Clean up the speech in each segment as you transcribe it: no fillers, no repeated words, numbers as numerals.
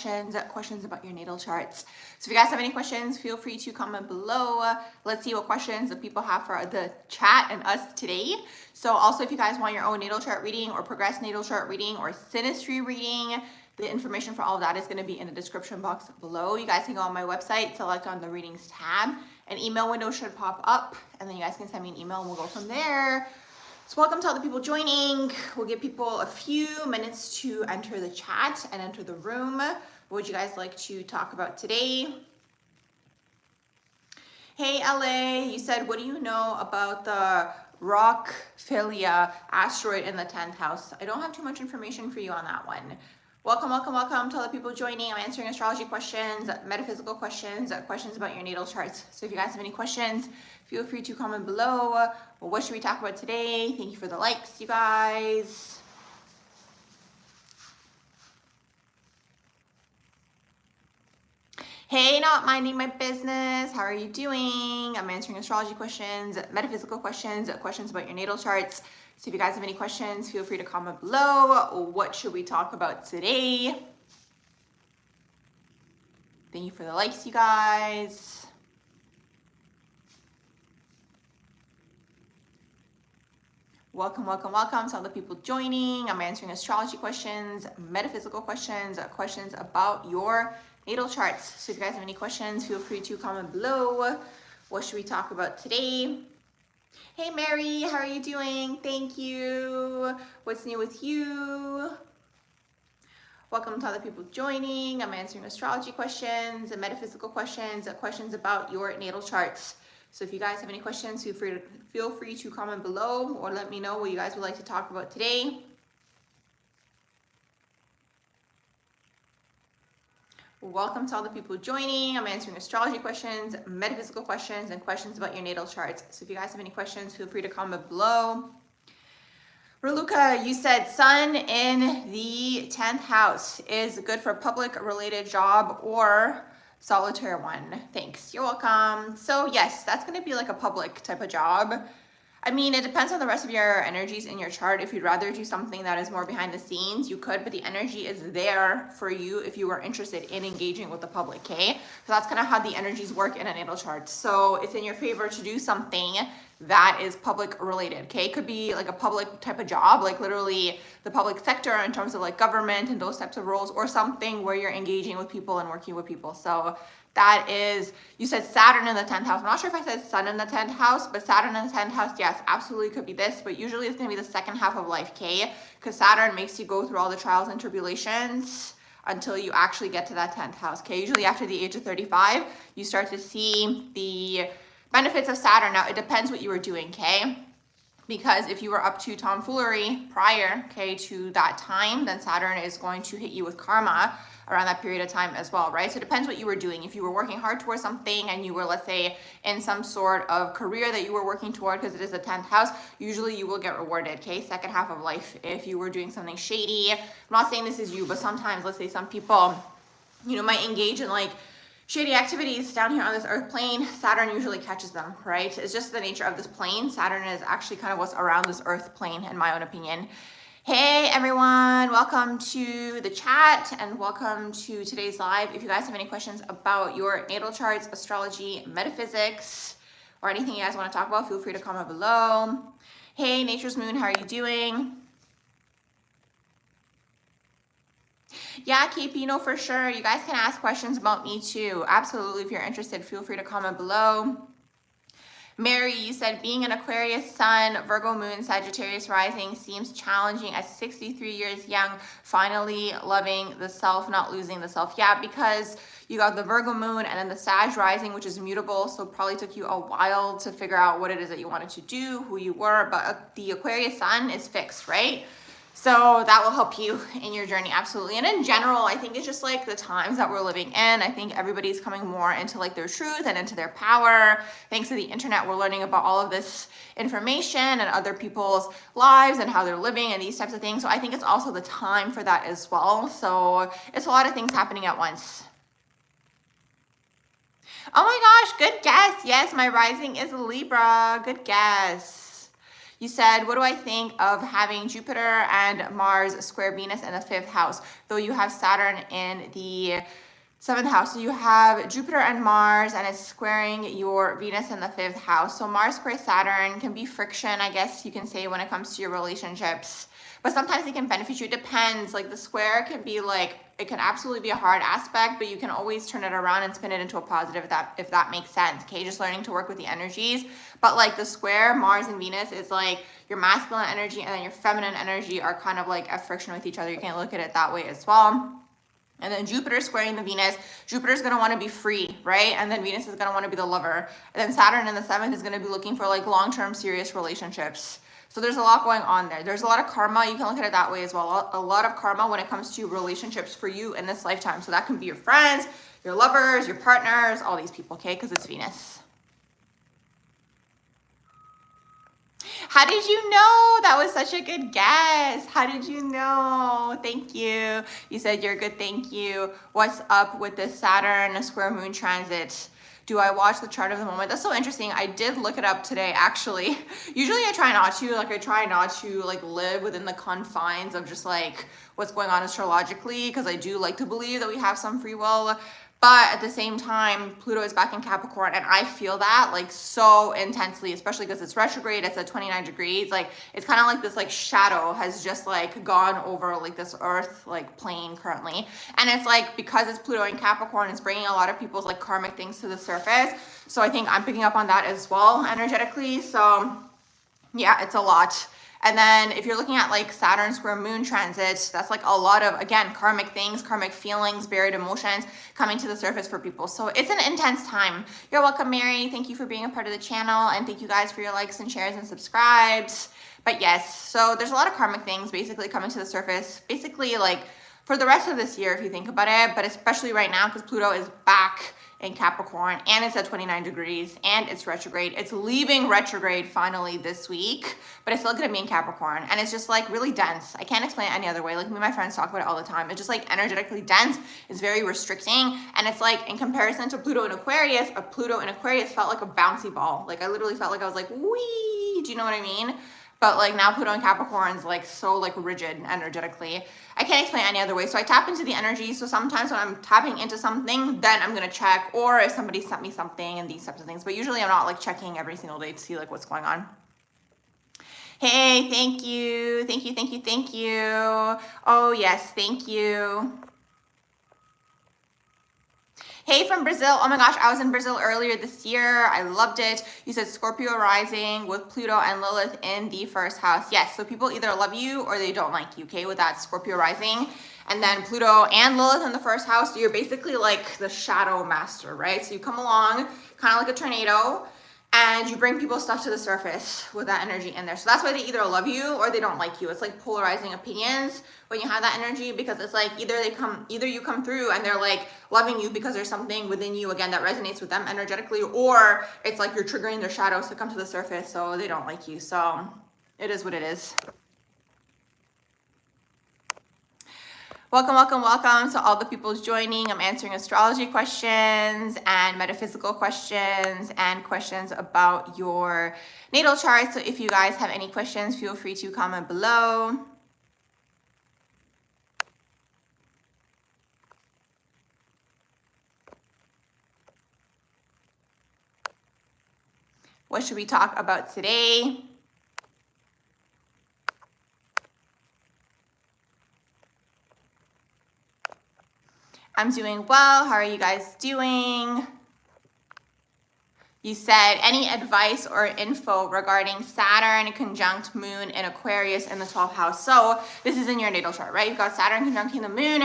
questions about your natal charts. So if you guys have any questions, feel free to comment below. Let's see what questions the people have for the chat and us today. So also, if you guys want your own natal chart reading or progressed natal chart reading or synastry reading, the information for all of that is going to be in the description box below. You guys can go on my website, select on the readings tab, an email window should pop up, and then you guys can send me an email and we'll go from there. So welcome to all the people joining. We'll give people a few minutes to enter the chat and enter the room. What would you guys like to talk about today? Hey LA, you said, what do you know about the Rockphilia asteroid in the 10th house? I don't have too much information for you on that one. Welcome to all the people joining. I'm answering astrology questions, metaphysical questions, questions about your natal charts. So if you guys have any questions, feel free to comment below. Well, what should we talk about today? Thank you for the likes, you guys. Hey, not minding my business. How are you doing? I'm answering astrology questions, metaphysical questions, questions about your natal charts. So if you guys have any questions, feel free to comment below. What should we talk about today? Thank you for the likes, you guys. Welcome to all the people joining. I'm answering astrology questions, metaphysical questions, questions about your natal charts. So if you guys have any questions, feel free to comment below. What should we talk about today? Hey Mary, how are you doing? Thank you. What's new with you? Welcome to all the people joining. I'm answering astrology questions and metaphysical questions, questions about your natal charts. So if you guys have any questions, feel free to comment below or let me know what you guys would like to talk about today. Welcome to all the people joining. I'm answering astrology questions, metaphysical questions, and questions about your natal charts. So if you guys have any questions, feel free to comment below. Raluca, you said sun in the 10th house is good for public related job or solitary one. Thanks. You're welcome. So yes, that's going to be like a public type of job. I mean, it depends on the rest of your energies in your chart. If you'd rather do something that is more behind the scenes, you could, but the energy is there for you if you were interested in engaging with the public, okay? So that's kind of how the energies work in a natal chart. So it's in your favor to do something that is public related, okay? It could be like a public type of job, like literally the public sector in terms of like government and those types of roles, or something where you're engaging with people and working with people. So that is, you said Saturn in the 10th house. I'm not sure if I said sun in the 10th house, but Saturn in the 10th house, yes, absolutely could be this, but usually it's going to be the second half of life, okay? Because Saturn makes you go through all the trials and tribulations until you actually get to that 10th house, okay? Usually after the age of 35, you start to see the benefits of Saturn. Now, it depends what you were doing, okay? Because if you were up to tomfoolery prior, okay, to that time, then Saturn is going to hit you with karma around that period of time as well, right? So it depends what you were doing. If you were working hard towards something and you were, let's say, in some sort of career that you were working toward, because it is the 10th house, usually you will get rewarded, okay? Second half of life. If you were doing something shady, I'm not saying this is you, but sometimes, let's say some people, you know, might engage in like shady activities down here on this earth plane. Saturn usually catches them, right? It's just the nature of this plane. Saturn is actually kind of what's around this earth plane, in my own opinion. Hey everyone, welcome to the chat and welcome to today's live. If you guys have any questions about your natal charts, astrology, metaphysics, or anything you guys want to talk about, feel free to comment below. Hey Nature's Moon, how are you doing? Yeah, KP, no, for sure. You guys can ask questions about me too. Absolutely, if you're interested, feel free to comment below. Mary, you said being an Aquarius sun, Virgo moon, Sagittarius rising seems challenging at 63 years young, finally loving the self, not losing the self. Yeah, because you got the Virgo moon and then the Sag rising, which is mutable. So it probably took you a while to figure out what it is that you wanted to do, who you were. But the Aquarius sun is fixed, right? So that will help you in your journey, absolutely. And in general, I think it's just like the times that we're living in. I think everybody's coming more into like their truth and into their power. Thanks to the internet, we're learning about all of this information and other people's lives and how they're living and these types of things. So I think it's also the time for that as well. So it's a lot of things happening at once. Oh my gosh, good guess. Yes, my rising is Libra. Good guess. You said, what do I think of having Jupiter and Mars square Venus in the 5th house, though you have Saturn in the 7th house? So you have Jupiter and Mars, and it's squaring your Venus in the 5th house. So Mars square Saturn can be friction, I guess you can say, when it comes to your relationships. But sometimes it can benefit you. It depends. Like the square can be like, it can absolutely be a hard aspect, but you can always turn it around and spin it into a positive if that makes sense. Okay, just learning to work with the energies. But like the square, Mars and Venus is like your masculine energy and then your feminine energy are kind of like at friction with each other. You can look at it that way as well. And then Jupiter squaring the Venus. Jupiter is going to want to be free, right? And then Venus is going to want to be the lover. And then Saturn in the 7th is going to be looking for like long-term serious relationships. So there's a lot going on there. There's a lot of karma. You can look at it that way as well. A lot of karma when it comes to relationships for you in this lifetime. So that can be your friends, your lovers, your partners, all these people, okay? Because it's Venus. How did you know? That was such a good guess. How did you know? Thank you. You said you're good, thank you. What's up with this Saturn square moon transit? Do I watch the chart of the moment? That's so interesting. I did look it up today, actually. Usually I try not to. Like I try not to like live within the confines of just like what's going on astrologically, because I do like to believe that we have some free will. But at the same time, Pluto is back in Capricorn, and I feel that like so intensely, especially because it's retrograde. It's at 29 degrees. Like it's kind of like this like shadow has just like gone over like this earth like plane currently. And it's like because it's Pluto in Capricorn, it's bringing a lot of people's like karmic things to the surface. So I think I'm picking up on that as well energetically. So yeah, it's a lot. And then if you're looking at like Saturn square moon transits, that's like a lot of, again, karmic things, karmic feelings, buried emotions coming to the surface for people. So it's an intense time. You're welcome, Mary. Thank you for being a part of the channel. And thank you guys for your likes and shares and subscribes. But yes, so there's a lot of karmic things basically coming to the surface, basically like for the rest of this year, if you think about it, but especially right now because Pluto is back in Capricorn and it's at 29 degrees and it's retrograde. It's leaving retrograde finally this week, but it's still gonna be in Capricorn, and it's just like really dense. I can't explain it any other way. Like me and my friends talk about it all the time. It's just like energetically dense. It's very restricting, and it's like in comparison to Pluto in Aquarius, Pluto in Aquarius felt like a bouncy ball. Like I literally felt like I was like, wee, do you know what I mean? But like now Pluto in Capricorn is like so like rigid energetically. I can't explain it any other way. So I tap into the energy. So sometimes when I'm tapping into something, then I'm going to check, or if somebody sent me something and these types of things. But usually I'm not like checking every single day to see like what's going on. Hey, thank you. Thank you, thank you, thank you. Oh yes, thank you. Hey from Brazil. Oh my gosh, I was in Brazil earlier this year. I loved it. You said Scorpio rising with Pluto and Lilith in the 1st house. Yes, so people either love you or they don't like you, okay, with that Scorpio rising. And then Pluto and Lilith in the 1st house. So you're basically like the shadow master, right? So you come along kind of like a tornado and you bring people's stuff to the surface with that energy in there. So that's why they either love you or they don't like you. It's like polarizing opinions when you have that energy, because it's like either you come through and they're like loving you because there's something within you, again, that resonates with them energetically, or it's like you're triggering their shadows to come to the surface, so they don't like you. So it is what it is. Welcome, welcome, welcome to all the people joining. I'm answering astrology questions and metaphysical questions and questions about your natal chart. So if you guys have any questions, feel free to comment below. What should we talk about today? I'm doing well. How are you guys doing? You said any advice or info regarding Saturn conjunct Moon in Aquarius in the 12th house. So this is in your natal chart, right? You've got Saturn conjuncting the Moon,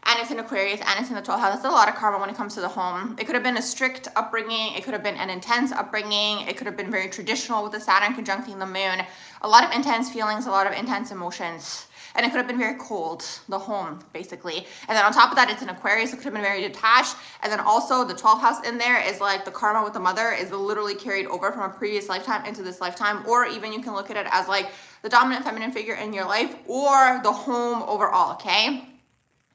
and it's in Aquarius, and it's in the 12th house. That's a lot of karma when it comes to the home. It could have been a strict upbringing. It could have been an intense upbringing. It could have been very traditional with the Saturn conjuncting the Moon. A lot of intense feelings, a lot of intense emotions. And it could have been very cold, the home, basically. And then on top of that, it's an Aquarius. It could have been very detached. And then also the 12th house in there is like the karma with the mother is literally carried over from a previous lifetime into this lifetime. Or even you can look at it as like the dominant feminine figure in your life or the home overall, okay?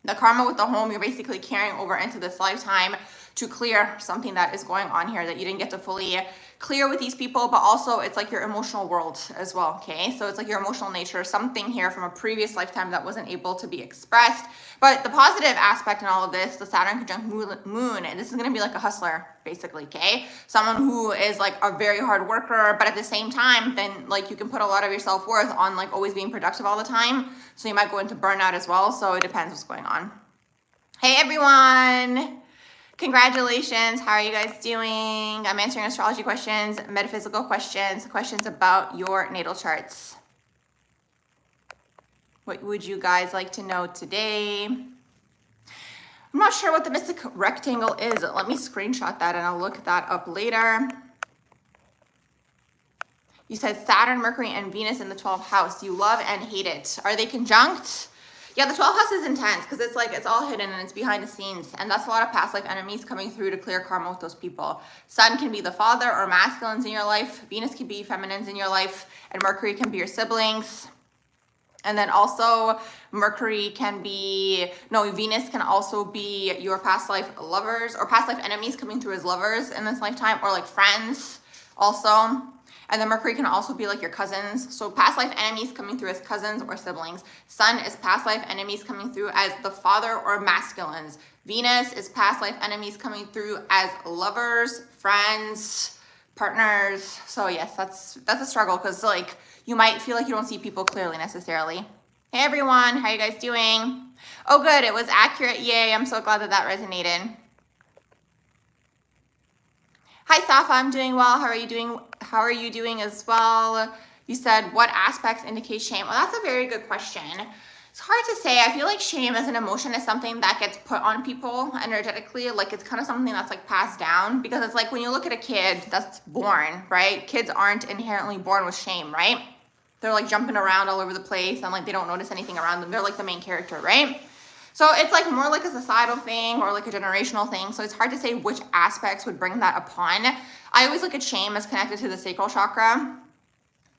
The karma with the home, you're basically carrying over into this lifetime to clear something that is going on here that you didn't get to fully clear with these people, but also it's like your emotional world as well, okay? So it's like your emotional nature, something here from a previous lifetime that wasn't able to be expressed. But the positive aspect in all of this, the Saturn conjunct moon, and this is gonna be like a hustler, basically, okay? Someone who is like a very hard worker, but at the same time, then like you can put a lot of your self-worth on like always being productive all the time. So you might go into burnout as well. So it depends what's going on. Hey everyone. Congratulations. How are you guys doing? I'm answering astrology questions, metaphysical questions, questions about your natal charts. What would you guys like to know today? I'm not sure what the mystic rectangle is. Let me screenshot that and I'll look that up later. You said Saturn, Mercury, and Venus in the 12th house. You love and hate it. Are they conjunct? Yeah, the 12th house is intense because it's like it's all hidden and it's behind the scenes. And that's a lot of past life enemies coming through to clear karma with those people. Sun can be the father or masculines in your life. Venus can be feminines in your life. And Mercury can be your siblings. And then also Mercury can be, no, Venus can also be your past life lovers or past life enemies coming through as lovers in this lifetime, or like friends also. And then Mercury can also be like your cousins. So past life enemies coming through as cousins or siblings. Sun is past life enemies coming through as the father or masculines. Venus is past life enemies coming through as lovers, friends, partners. So yes, that's a struggle because like you might feel like you don't see people clearly necessarily. Hey everyone, how you guys doing? Oh good, it was accurate. Yay, I'm so glad that that resonated. Hi Safa, I'm doing well. How are you doing? How are you doing as well? You said, what aspects indicate shame? Well, that's a very good question. It's hard to say. I feel like shame as an emotion is something that gets put on people energetically. Like it's kind of something that's like passed down, because it's like when you look at a kid that's born, right? Kids aren't inherently born with shame, right? They're like jumping around all over the place and like they don't notice anything around them. They're like the main character, right? So it's like more like a societal thing or like a generational thing. So it's hard to say which aspects would bring that upon. I always look at shame as connected to the sacral chakra,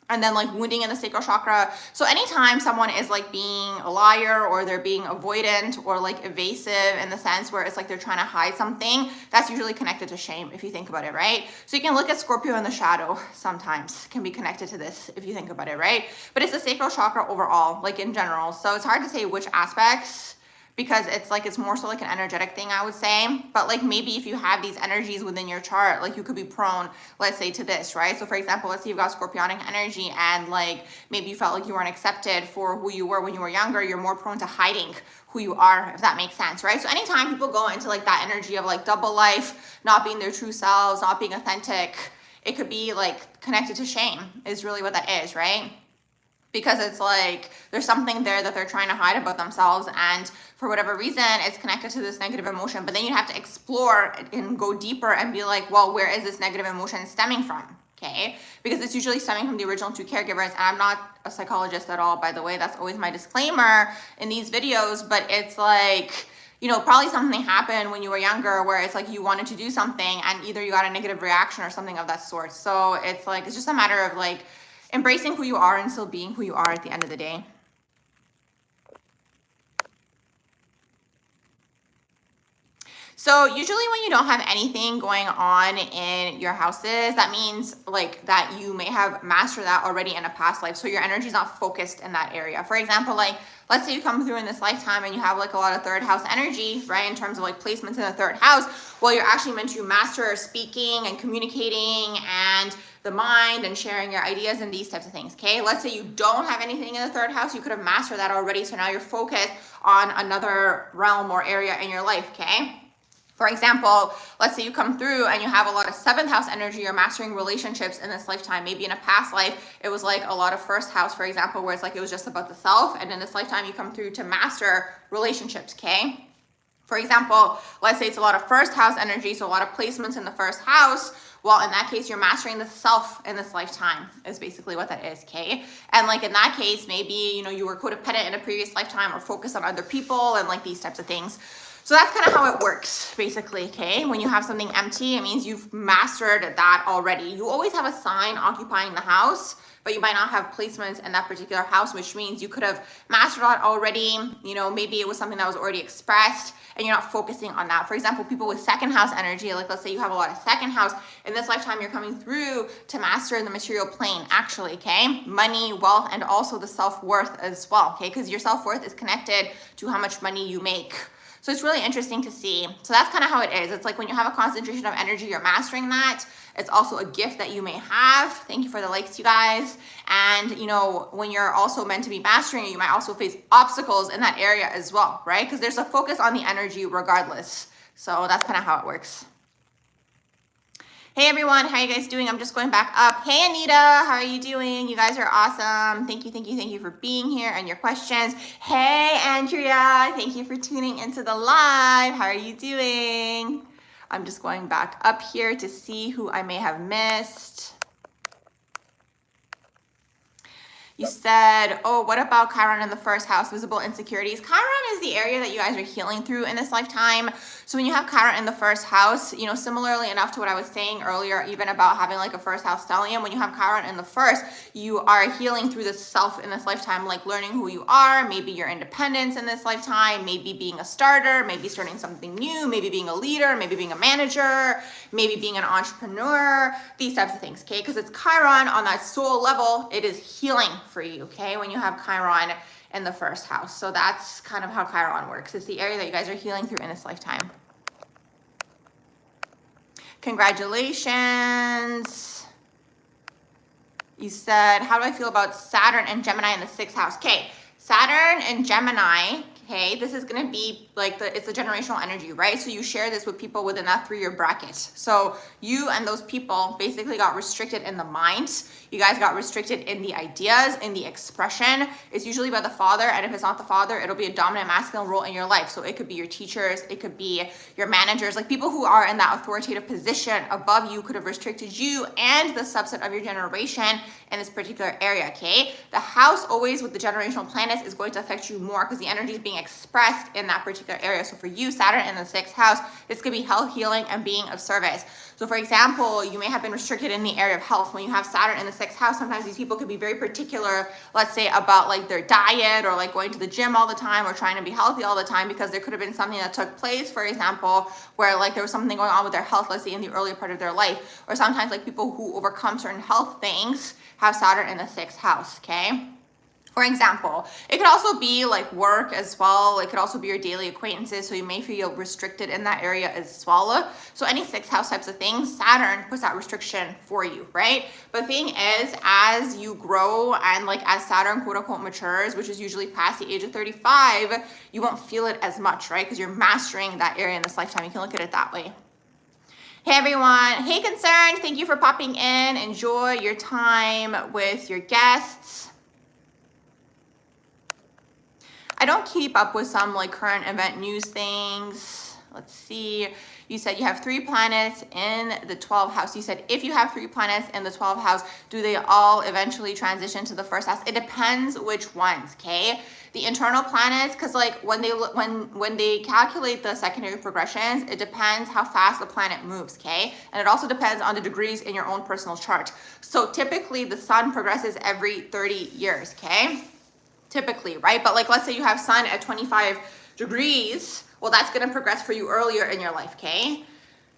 and then like wounding in the sacral chakra. So anytime someone is like being a liar or they're being avoidant or like evasive in the sense where it's like they're trying to hide something, that's usually connected to shame if you think about it, right? So you can look at Scorpio in the shadow sometimes can be connected to this if you think about it, right? But it's the sacral chakra overall, like in general. So it's hard to say which aspects, because it's like, it's more so like an energetic thing, I would say. But like maybe if you have these energies within your chart, like you could be prone, let's say, to this, right? So for example, let's say you've got Scorpionic energy and like maybe you felt like you weren't accepted for who you were when you were younger, you're more prone to hiding who you are, if that makes sense, right? So anytime people go into like that energy of like double life, not being their true selves, not being authentic, it could be like connected to shame is really what that is, right? Because it's like there's something there that they're trying to hide about themselves, and for whatever reason it's connected to this negative emotion. But then you have to explore and go deeper and be like, well, where is this negative emotion stemming from? Okay, because it's usually stemming from the original two caregivers. And I'm not a psychologist at all, by the way. That's always my disclaimer in these videos. But it's like, you know, probably something happened when you were younger where it's like you wanted to do something and either you got a negative reaction or something of that sort. So it's like, it's just a matter of like embracing who you are and still being who you are at the end of the day. So usually when you don't have anything going on in your houses, that means like that you may have mastered that already in a past life. So your energy is not focused in that area. For example, like let's say you come through in this lifetime and you have like a lot of third house energy, right? In terms of like placements in the third house, well, you're actually meant to master speaking and communicating and the mind and sharing your ideas and these types of things, okay? Let's say you don't have anything in the third house, you could have mastered that already. So now you're focused on another realm or area in your life, okay? For example, let's say you come through and you have a lot of seventh house energy, you're mastering relationships in this lifetime. Maybe in a past life, it was like a lot of first house, for example, where it's like it was just about the self. And in this lifetime, you come through to master relationships, okay? For example, let's say it's a lot of first house energy, so a lot of placements in the first house. Well, in that case, you're mastering the self in this lifetime is basically what that is, okay? And like in that case, maybe, you know, you were codependent in a previous lifetime or focused on other people and like these types of things. So that's kind of how it works, basically, okay? When you have something empty, it means you've mastered that already. You always have a sign occupying the house, but you might not have placements in that particular house, which means you could have mastered that already. You know, maybe it was something that was already expressed and you're not focusing on that. For example, people with second house energy, like let's say you have a lot of second house, in this lifetime you're coming through to master the material plane, actually, okay? Money, wealth, and also the self-worth as well, okay? Because your self-worth is connected to how much money you make. So it's really interesting to see. So that's kind of how it is. It's like when you have a concentration of energy, you're mastering that. It's also a gift that you may have. Thank you for the likes, you guys. And you know, when you're also meant to be mastering it, you might also face obstacles in that area as well, right? Because there's a focus on the energy regardless. So that's kind of how it works. Hey everyone, how are you guys doing? I'm just going back up. Hey Anita, how are you doing? You guys are awesome. Thank you for being here and your questions. Hey Andrea, thank you for tuning into the live. How are you doing? I'm just going back up here to see who I may have missed. You said, oh, what about Chiron in the first house, visible insecurities? Chiron is the area that you guys are healing through in this lifetime. So when you have Chiron in the first house, you know, similarly enough to what I was saying earlier, even about having like a first house stellium, when you have Chiron in the first, you are healing through the self in this lifetime, like learning who you are, maybe your independence in this lifetime, maybe being a starter, maybe starting something new, maybe being a leader, maybe being a manager, maybe being an entrepreneur, these types of things, okay? Because it's Chiron on that soul level, it is healing for you, okay, when you have Chiron in the first house. So that's kind of how Chiron works. It's the area that you guys are healing through in this lifetime. Congratulations. You said, how do I feel about Saturn and Gemini in the 6th house? Okay, Saturn and Gemini, okay, this is going to be like it's a generational energy, right? So you share this with people within that 3-year bracket. So you and those people basically got restricted in the mind. You guys got restricted in the ideas, in the expression. It's usually by the father, and if it's not the father, it'll be a dominant masculine role in your life. So it could be your teachers, it could be your managers, like people who are in that authoritative position above you could have restricted you and the subset of your generation in this particular area, okay? The house always with the generational planets is going to affect you more because the energy is being expressed in that particular area. So for you, Saturn in the 6th house, this could be health, healing, and being of service. So for example, you may have been restricted in the area of health. When you have Saturn in the 6th house, sometimes these people could be very particular, let's say about like their diet or like going to the gym all the time or trying to be healthy all the time because there could have been something that took place, for example, where like there was something going on with their health, let's say in the earlier part of their life. Or sometimes like people who overcome certain health things have Saturn in the 6th house, okay? For example, it could also be like work as well. It could also be your daily acquaintances. So you may feel restricted in that area as well. So any 6th house types of things, Saturn puts that restriction for you, right? But the thing is, as you grow and like as Saturn quote unquote matures, which is usually past the age of 35, you won't feel it as much, right? Because you're mastering that area in this lifetime. You can look at it that way. Hey everyone, hey Concerned, thank you for popping in. Enjoy your time with your guests. I don't keep up with some like current event news things. Let's see. You said you have 3 planets in the 12th house. You said if you have 3 planets in the 12th house, do they all eventually transition to the 1st house? It depends which ones, okay? The internal planets, because like when they calculate the secondary progressions, it depends how fast the planet moves, okay? And it also depends on the degrees in your own personal chart. So typically the sun progresses every 30 years, okay? Typically, right? But like, let's say you have sun at 25 degrees, well, that's going to progress for you earlier in your life, okay?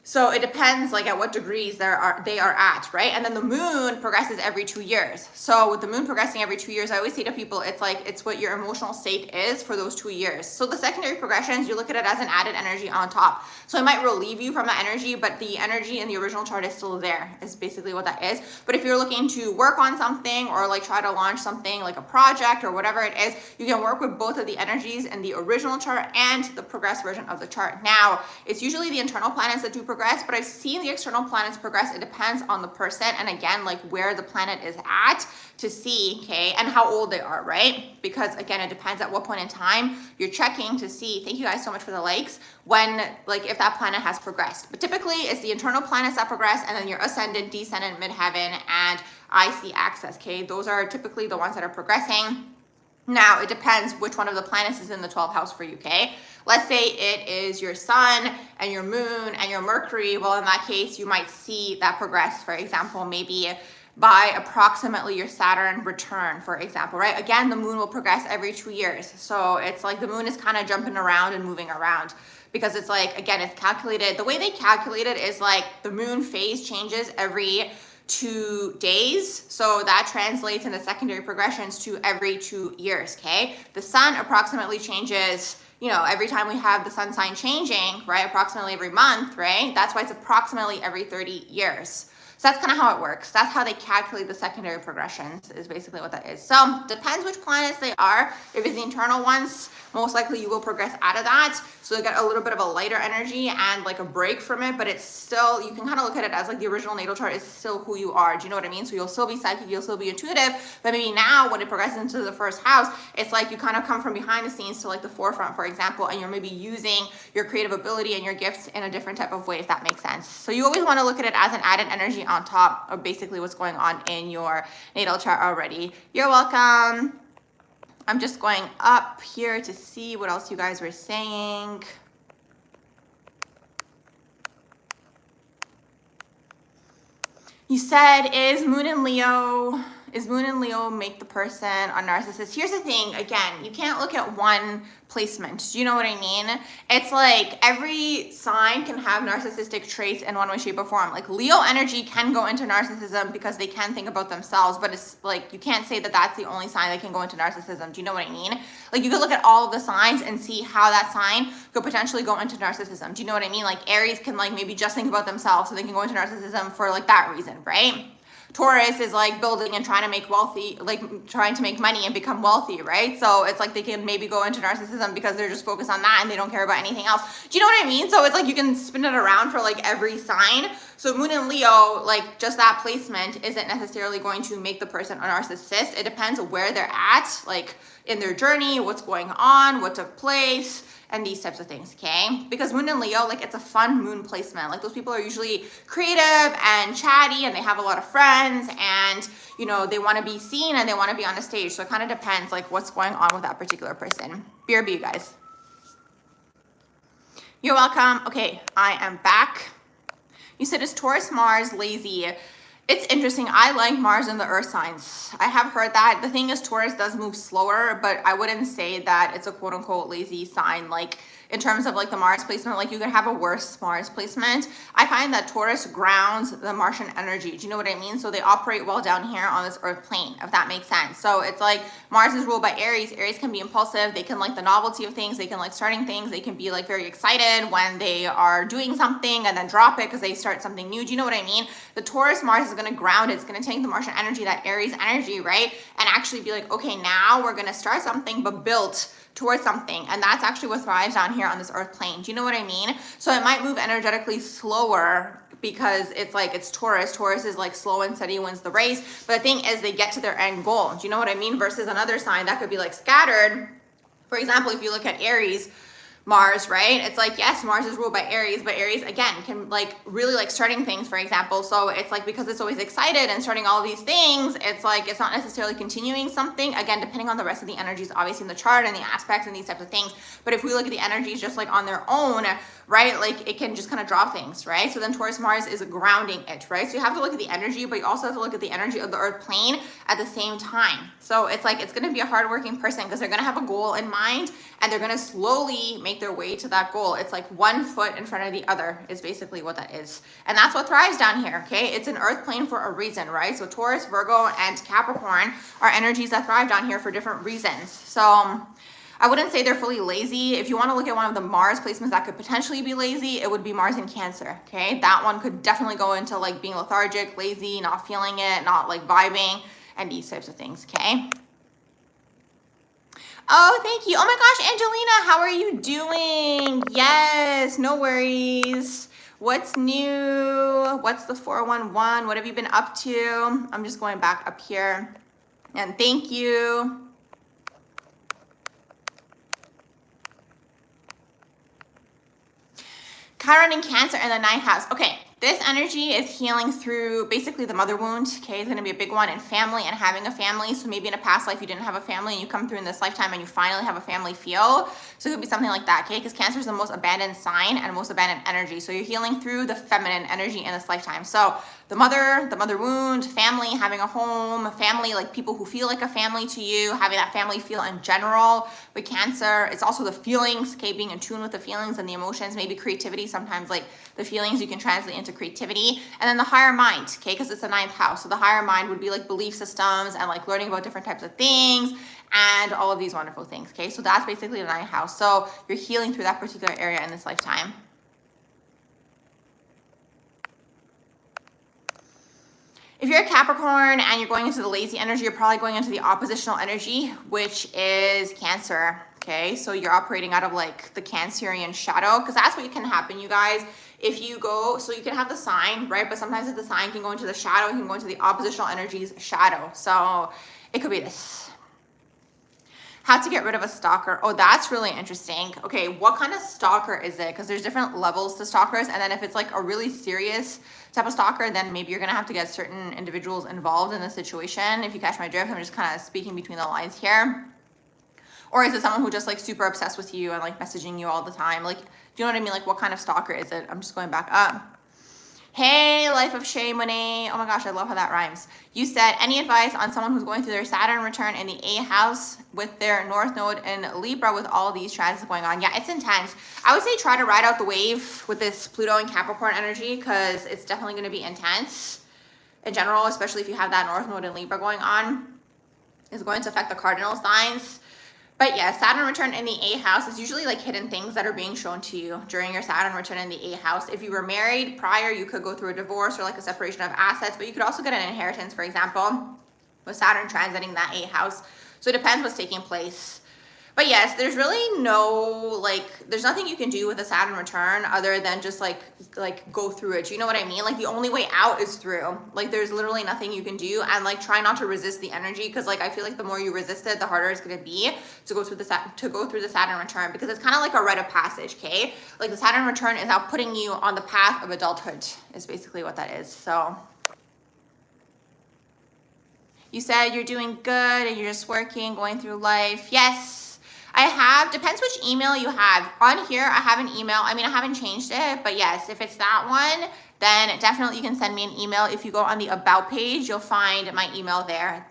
So it depends like at what degrees they are at, right? And then the moon progresses every 2 years. So with the moon progressing every 2 years, I always say to people, it's like, it's what your emotional state is for those 2 years. So the secondary progressions, you look at it as an added energy on top. So it might relieve you from the energy, but the energy in the original chart is still there, is basically what that is. But if you're looking to work on something or like try to launch something like a project or whatever it is, you can work with both of the energies in the original chart and the progressed version of the chart. Now, it's usually the internal planets that do progress, but I've seen the external planets progress. It depends on the person and again, like where the planet is at to see, okay, and how old they are, right? Because again, it depends at what point in time you're checking to see, thank you guys so much for the likes, when, like if that planet has progressed. But typically it's the internal planets that progress and then your ascendant, descendant, midheaven, and IC axis, okay? Those are typically the ones that are progressing. Now, it depends which one of the planets is in the 12th house for you, okay? Let's say it is your sun and your moon and your Mercury. Well, in that case, you might see that progress, for example, maybe by approximately your Saturn return, for example, right? Again, the moon will progress every 2 years. So it's like the moon is kind of jumping around and moving around because it's like, again, it's calculated. The way they calculate it is like the moon phase changes every 2 days. So that translates into secondary progressions to every 2 years, okay? The sun approximately changes, you know, every time we have the sun sign changing, right? Approximately every month, right? That's why it's approximately every 30 years. So that's kind of how it works. That's how they calculate the secondary progressions is basically what that is. So depends which planets they are. If it's the internal ones, most likely you will progress out of that. So you get a little bit of a lighter energy and like a break from it, but it's still, you can kind of look at it as like the original natal chart is still who you are. Do you know what I mean? So you'll still be psychic, you'll still be intuitive, but maybe now when it progresses into the first house, it's like you kind of come from behind the scenes to like the forefront, for example, and you're maybe using your creative ability and your gifts in a different type of way, if that makes sense. So you always want to look at it as an added energy on top of basically what's going on in your natal chart already. You're welcome. I'm just going up here to see what else you guys were saying. You said, is Moon in Leo make the person a narcissist? Here's the thing, again, you can't look at one placement. Do you know what I mean? It's like every sign can have narcissistic traits in one way, shape, or form. Like Leo energy can go into narcissism because they can think about themselves, but it's like you can't say that that's the only sign that can go into narcissism. Do you know what I mean? Like you could look at all of the signs and see how that sign could potentially go into narcissism. Do you know what I mean? Like Aries can like maybe just think about themselves, so they can go into narcissism for like that reason, right? Taurus is like building and trying to make wealthy, like trying to make money and become wealthy, right? So it's like they can maybe go into narcissism because they're just focused on that and they don't care about anything else. Do you know what I mean? So it's like you can spin it around for like every sign. So Moon and Leo, like just that placement isn't necessarily going to make the person a narcissist. It depends where they're at, like in their journey, what's going on, what took place, and these types of things, okay? Because Moon and Leo, like it's a fun moon placement. Like those people are usually creative and chatty and they have a lot of friends and, you know, they want to be seen and they want to be on a stage. So it kind of depends like what's going on with that particular person. BRB, you guys. You're welcome. Okay, I am back. You said, is Taurus Mars lazy? It's interesting. I like Mars in the earth signs. I have heard that. The thing is, Taurus does move slower, but I wouldn't say that it's a quote unquote lazy sign. Like in terms of like the Mars placement, like you could have a worse Mars placement. I find that Taurus grounds the Martian energy. Do you know what I mean? So they operate well down here on this earth plane, if that makes sense. So it's like Mars is ruled by Aries. Aries can be impulsive. They can like the novelty of things. They can like starting things. They can be like very excited when they are doing something and then drop it because they start something new. Do you know what I mean? The Taurus Mars is going to ground it. It's going to take the Martian energy, that Aries energy, right? And actually be like, okay, now we're going to start something, but built towards something. And that's actually what thrives down here on this earth plane. Do you know what I mean? So it might move energetically slower because it's like, it's Taurus. Taurus is like slow and steady wins the race. But the thing is they get to their end goal. Do you know what I mean? Versus another sign that could be like scattered. For example, if you look at Aries, Mars, right? It's like, yes, Mars is ruled by Aries, but Aries, again, can like really like starting things, for example. So it's like, because it's always excited and starting all these things, it's like, it's not necessarily continuing something. Again, depending on the rest of the energies, obviously in the chart and the aspects and these types of things. But if we look at the energies just like on their own, right? Like it can just kind of drop things, right? So then Taurus Mars is grounding it, right? So you have to look at the energy, but you also have to look at the energy of the earth plane at the same time. So it's like, it's going to be a hardworking person because they're going to have a goal in mind and they're going to slowly make their way to that goal. It's like one foot in front of the other is basically what that is. And that's what thrives down here, okay? It's an earth plane for a reason, right? So Taurus, Virgo, and Capricorn are energies that thrive down here for different reasons. So I wouldn't say they're fully lazy. If you want to look at one of the Mars placements that could potentially be lazy, it would be Mars in Cancer, okay? That one could definitely go into like being lethargic, lazy, not feeling it, not like vibing, and these types of things, okay? Oh, thank you. Oh my gosh, Angelina, how are you doing? Yes, no worries. What's new? What's the 411? What have you been up to? I'm just going back up here. And thank you. Chiron in Cancer in the 9th house. Okay, This energy is healing through basically the mother wound, okay? It's going to be a big one, and family and having a family. So maybe in a past life you didn't have a family and you come through in this lifetime and you finally have a family feel. So it could be something like that, okay? Because Cancer is the most abandoned sign and most abandoned energy. So you're healing through the feminine energy in this lifetime. So the mother wound, family, having a home, family, like people who feel like a family to you, having that family feel in general. With Cancer, it's also the feelings, okay? Being in tune with the feelings and the emotions, maybe creativity, sometimes like the feelings you can translate into creativity. And then the higher mind, okay, because it's the 9th house. So the higher mind would be like belief systems and like learning about different types of things and all of these wonderful things, okay? So that's basically the 9th house. So you're healing through that particular area in this lifetime. If you're a Capricorn and you're going into the lazy energy, you're probably going into the oppositional energy, which is Cancer, okay? So you're operating out of like the Cancerian shadow, because that's what can happen, you guys. If you go, so you can have the sign, right? But sometimes if the sign can go into the shadow, it can go into the oppositional energies shadow. So it could be this. How to get rid of a stalker. Oh, that's really interesting. Okay, what kind of stalker is it? Because there's different levels to stalkers. And then if it's like a really serious type of stalker, then maybe you're going to have to get certain individuals involved in the situation. If you catch my drift, I'm just kind of speaking between the lines here. Or is it someone who just like super obsessed with you and like messaging you all the time? Like, do you know what I mean? Like, what kind of stalker is it? I'm just going back up. Hey, Life of Shay Monet. Oh my gosh, I love how that rhymes. You said, any advice on someone who's going through their Saturn return in the 8th house with their North Node in Libra with all these transits going on? Yeah, it's intense. I would say try to ride out the wave with this Pluto and Capricorn energy, because it's definitely going to be intense in general, especially if you have that North Node in Libra going on. It's going to affect the cardinal signs. But yeah, Saturn return in the 8th house is usually like hidden things that are being shown to you during your Saturn return in the 8th house. If you were married prior, you could go through a divorce or like a separation of assets, but you could also get an inheritance, for example, with Saturn transiting that 8th house. So it depends what's taking place. But yes, there's really no, like, there's nothing you can do with a Saturn return other than just like go through it. You know what I mean? Like the only way out is through. Like there's literally nothing you can do, and like try not to resist the energy, because like I feel like the more you resist it, the harder it's gonna be to go through the Saturn return, because it's kind of like a rite of passage, okay? Like the Saturn return is now putting you on the path of adulthood, is basically what that is. So you said you're doing good and you're just working, going through life. Yes. I have, depends which email you have. On here, I have an email. I mean, I haven't changed it, but yes, if it's that one, then definitely you can send me an email. If you go on the About page, you'll find my email there.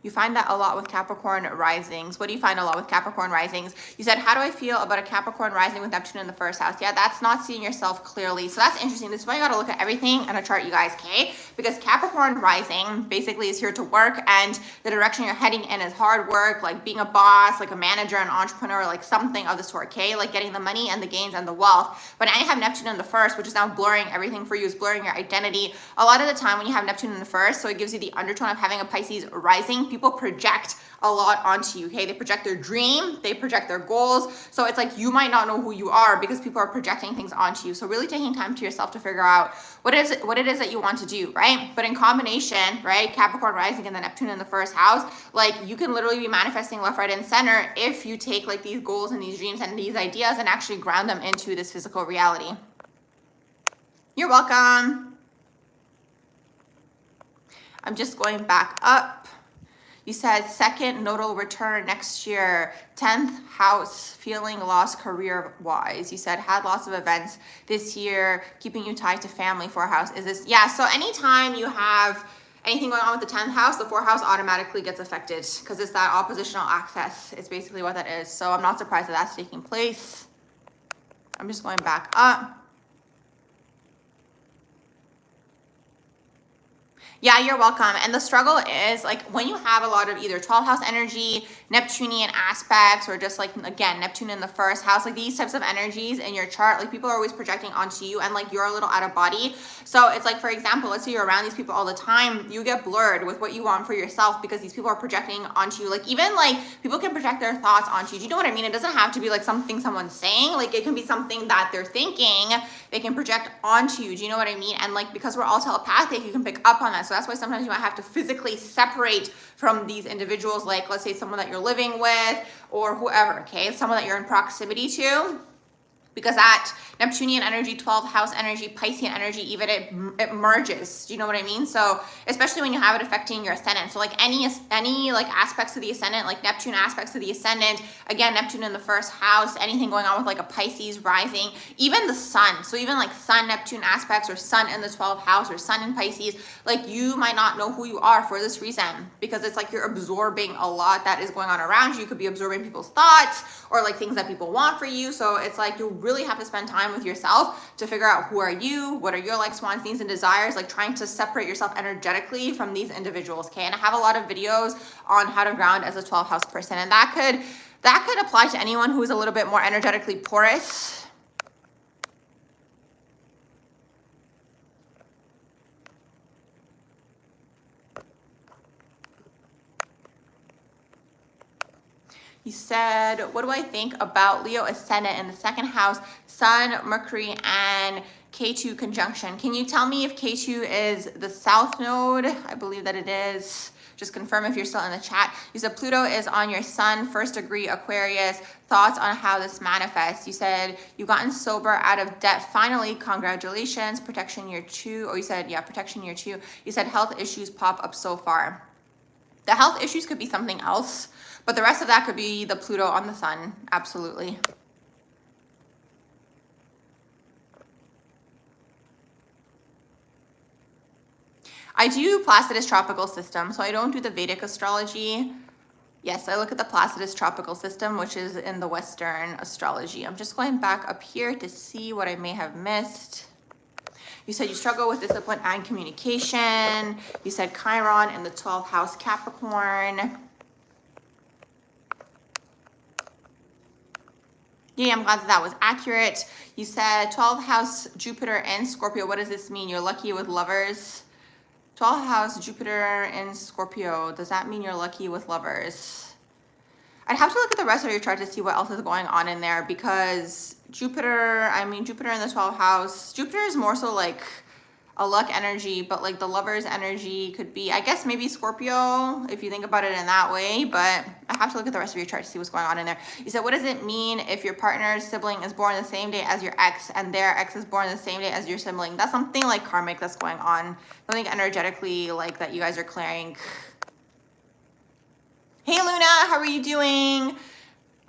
You find that a lot with Capricorn risings. What do you find a lot with Capricorn risings? You said, how do I feel about a Capricorn rising with Neptune in the 1st house? Yeah, that's not seeing yourself clearly. So that's interesting. This is why you got to look at everything in a chart, you guys, okay? Because Capricorn rising basically is here to work, and the direction you're heading in is hard work, like being a boss, like a manager, an entrepreneur, like something of the sort, okay? Like getting the money and the gains and the wealth. But now you have Neptune in the 1st, which is now blurring everything for you, is blurring your identity. A lot of the time when you have Neptune in the 1st, so it gives you the undertone of having a Pisces rising, people project a lot onto you, okay? They project their dream, they project their goals. So it's like you might not know who you are because people are projecting things onto you. So really taking time to yourself to figure out what it is that you want to do, right? But in combination, right, Capricorn rising and then Neptune in the 1st house, like you can literally be manifesting left, right, and center if you take like these goals and these dreams and these ideas and actually ground them into this physical reality. You're welcome. I'm just going back up. You said 2nd nodal return next year, 10th house, feeling lost career-wise. You said had lots of events this year, keeping you tied to family, 4th house. Is this, yeah, so anytime you have anything going on with the 10th house, the 4th house automatically gets affected because it's that oppositional access. It's basically what that is. So I'm not surprised that that's taking place. I'm just going back up. Yeah, you're welcome. And the struggle is like when you have a lot of either 12th house energy, Neptunian aspects, or just like, again, Neptune in the first house, like these types of energies in your chart, like people are always projecting onto you and like you're a little out of body. So it's like, for example, let's say you're around these people all the time, you get blurred with what you want for yourself because these people are projecting onto you. Like even like people can project their thoughts onto you. Do you know what I mean? It doesn't have to be like something someone's saying. Like it can be something that they're thinking, they can project onto you. Do you know what I mean? And like, because we're all telepathic, you can pick up on that. So that's why sometimes you might have to physically separate from these individuals, like let's say someone that you're living with or whoever, okay? Someone that you're in proximity to. Because that Neptunian energy, 12th house energy, Piscean energy, even it merges. Do you know what I mean? So especially when you have it affecting your ascendant. So like any like aspects of the ascendant, like Neptune aspects of the ascendant, again, Neptune in the first house, anything going on with like a Pisces rising, even the sun. So even like sun Neptune aspects or sun in the 12th house or sun in Pisces, like you might not know who you are for this reason because it's like you're absorbing a lot that is going on around you. You could be absorbing people's thoughts or like things that people want for you. So it's like you really have to spend time with yourself to figure out who are you, what are your likes, wants, needs, and desires, like trying to separate yourself energetically from these individuals, okay? And I have a lot of videos on how to ground as a 12th house person, and that could apply to anyone who is a little bit more energetically porous. You said, what do I think about Leo ascendant in the second house, Sun, Mercury, and K2 conjunction? Can you tell me if K2 is the south node? I believe that it is. Just confirm if you're still in the chat. You said Pluto is on your Sun, first degree Aquarius. Thoughts on how this manifests? You said you've gotten sober out of debt. Finally, congratulations. Protection year 2. Oh, you said, yeah, protection year 2. You said health issues pop up so far. The health issues could be something else, but the rest of that could be the Pluto on the Sun. Absolutely. I do Placidus tropical system, so I don't do the Vedic astrology. Yes, I look at the Placidus tropical system, which is in the Western astrology. I'm just going back up here to see what I may have missed. You said you struggle with discipline and communication. You said Chiron in the 12th house Capricorn. Yeah, I'm glad that was accurate. You said 12th house Jupiter in Scorpio. What does this mean? You're lucky with lovers. 12th house Jupiter in Scorpio. Does that mean you're lucky with lovers? I'd have to look at the rest of your chart to see what else is going on in there, because Jupiter in the 12th house, Jupiter is more so like a luck energy, but like the lover's energy could be, I guess maybe Scorpio, if you think about it in that way, but I have to look at the rest of your chart to see what's going on in there. You said, what does it mean if your partner's sibling is born the same day as your ex and their ex is born the same day as your sibling? That's something like karmic that's going on, something energetically like that you guys are clearing. Hey Luna, how are you doing?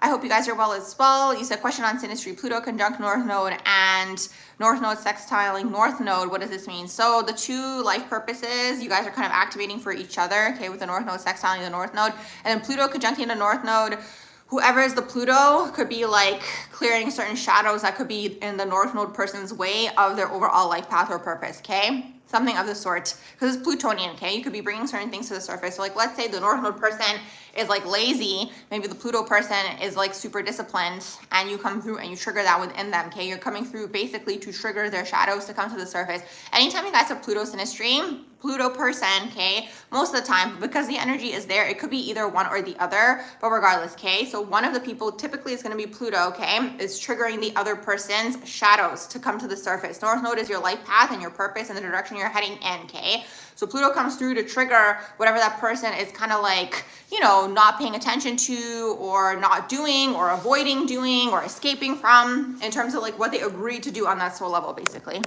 I hope you guys are well as well. You said question on synastry, Pluto conjunct North Node and North Node sextiling North Node. What does this mean? So the two life purposes you guys are kind of activating for each other, okay, with the North Node sextiling the North Node. And then Pluto conjuncting the North Node, whoever is the Pluto could be like clearing certain shadows that could be in the North Node person's way of their overall life path or purpose, okay? Something of the sort, because it's Plutonian, okay? You could be bringing certain things to the surface. So like, let's say the North Node person is like lazy, maybe the Pluto person is like super disciplined, and you come through and you trigger that within them, okay? You're coming through basically to trigger their shadows to come to the surface. Anytime you guys have Pluto synastry, Pluto person, okay, most of the time, because the energy is there, it could be either one or the other, but regardless, okay? So one of the people typically is gonna be Pluto, okay, is triggering the other person's shadows to come to the surface. North Node is your life path and your purpose and the direction you're heading in, okay? So Pluto comes through to trigger whatever that person is kind of like, you know, not paying attention to or not doing or avoiding doing or escaping from in terms of like what they agreed to do on that soul level, basically.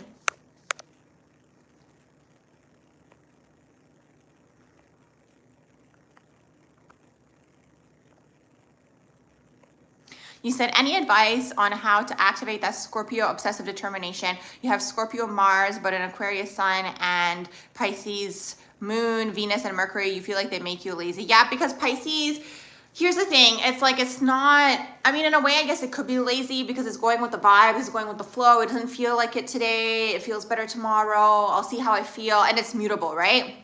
You said, any advice on how to activate that Scorpio obsessive determination? You have Scorpio Mars, but an Aquarius Sun and Pisces Moon, Venus, and Mercury. You feel like they make you lazy. Yeah, because Pisces, here's the thing. It's like, it's not, I mean, in a way, I guess it could be lazy because it's going with the vibe, it's going with the flow. It doesn't feel like it today. It feels better tomorrow. I'll see how I feel. And it's mutable, right?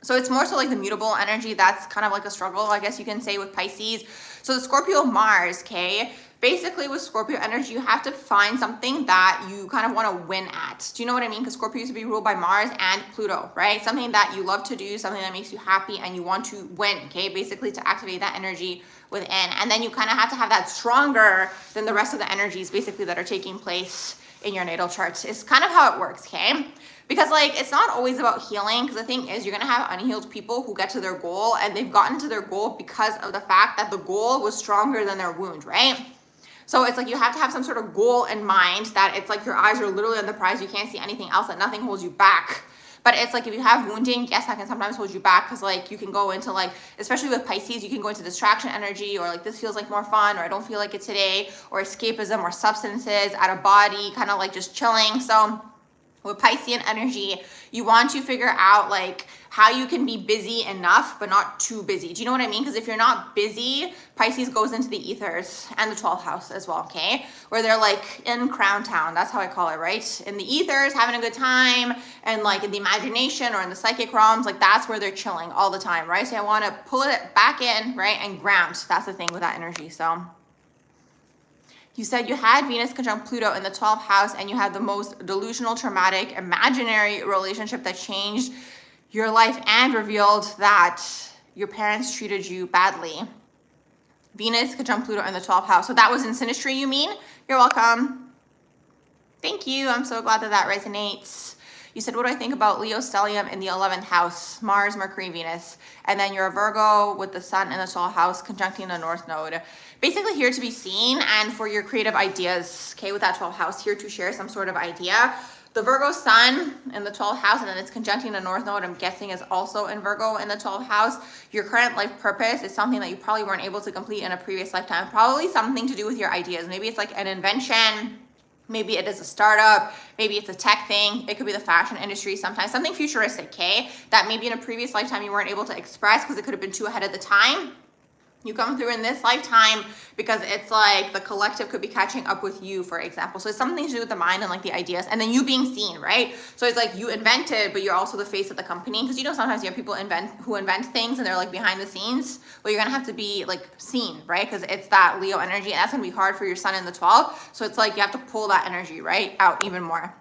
So it's more so like the mutable energy that's kind of like a struggle, I guess you can say, with Pisces. So the Scorpio Mars, okay? Basically with Scorpio energy, you have to find something that you kind of want to win at. Do you know what I mean? Because Scorpio used to be ruled by Mars and Pluto, right? Something that you love to do, something that makes you happy and you want to win, okay? Basically to activate that energy within. And then you kind of have to have that stronger than the rest of the energies basically that are taking place in your natal charts. It's kind of how it works, okay? Because like, it's not always about healing, because the thing is, you're gonna have unhealed people who get to their goal, and they've gotten to their goal because of the fact that the goal was stronger than their wound, right? So it's like you have to have some sort of goal in mind, that it's like your eyes are literally on the prize, you can't see anything else, that nothing holds you back. But it's like, if you have wounding, yes, that can sometimes hold you back, because like you can go into like, especially with Pisces, you can go into distraction energy, or like this feels like more fun, or I don't feel like it today, or escapism, or substances, out of body, kind of like just chilling. So with Piscean energy, you want to figure out like how you can be busy enough, but not too busy. Do you know what I mean? Because if you're not busy, Pisces goes into the ethers and the 12th house as well, okay? Where they're like in Crown Town, that's how I call it, right? In the ethers, having a good time, and like in the imagination or in the psychic realms, like that's where they're chilling all the time, right? So I want to pull it back in, right? And ground. That's the thing with that energy, so. You said you had Venus conjunct Pluto in the 12th house, and you had the most delusional, traumatic, imaginary relationship that changed your life and revealed that your parents treated you badly. Venus conjunct Pluto in the 12th house. So that was in synastry, you mean? You're welcome. Thank you. I'm so glad that that resonates. You said, what do I think about Leo stellium in the 11th house, Mars, Mercury, Venus? And then you're a Virgo with the sun in the 12th house conjuncting the North Node. Basically here to be seen and for your creative ideas, okay, with that 12th house, here to share some sort of idea. The Virgo sun in the 12th house, and then it's conjuncting the North Node, I'm guessing is also in Virgo in the 12th house. Your current life purpose is something that you probably weren't able to complete in a previous lifetime. Probably something to do with your ideas. Maybe it's like an invention. Maybe it is a startup, maybe it's a tech thing, it could be the fashion industry sometimes, something futuristic, okay? That maybe in a previous lifetime you weren't able to express because it could have been too ahead of the time. You come through in this lifetime because it's like the collective could be catching up with you, for example. So it's something to do with the mind and like the ideas, and then you being seen, right? So it's like you invented, but you're also the face of the company. Because you know, sometimes you have people who invent things and they're like behind the scenes. Well, you're gonna have to be like seen, right? Because it's that Leo energy, and that's gonna be hard for your sun in the 12th. So it's like you have to pull that energy, right, out even more.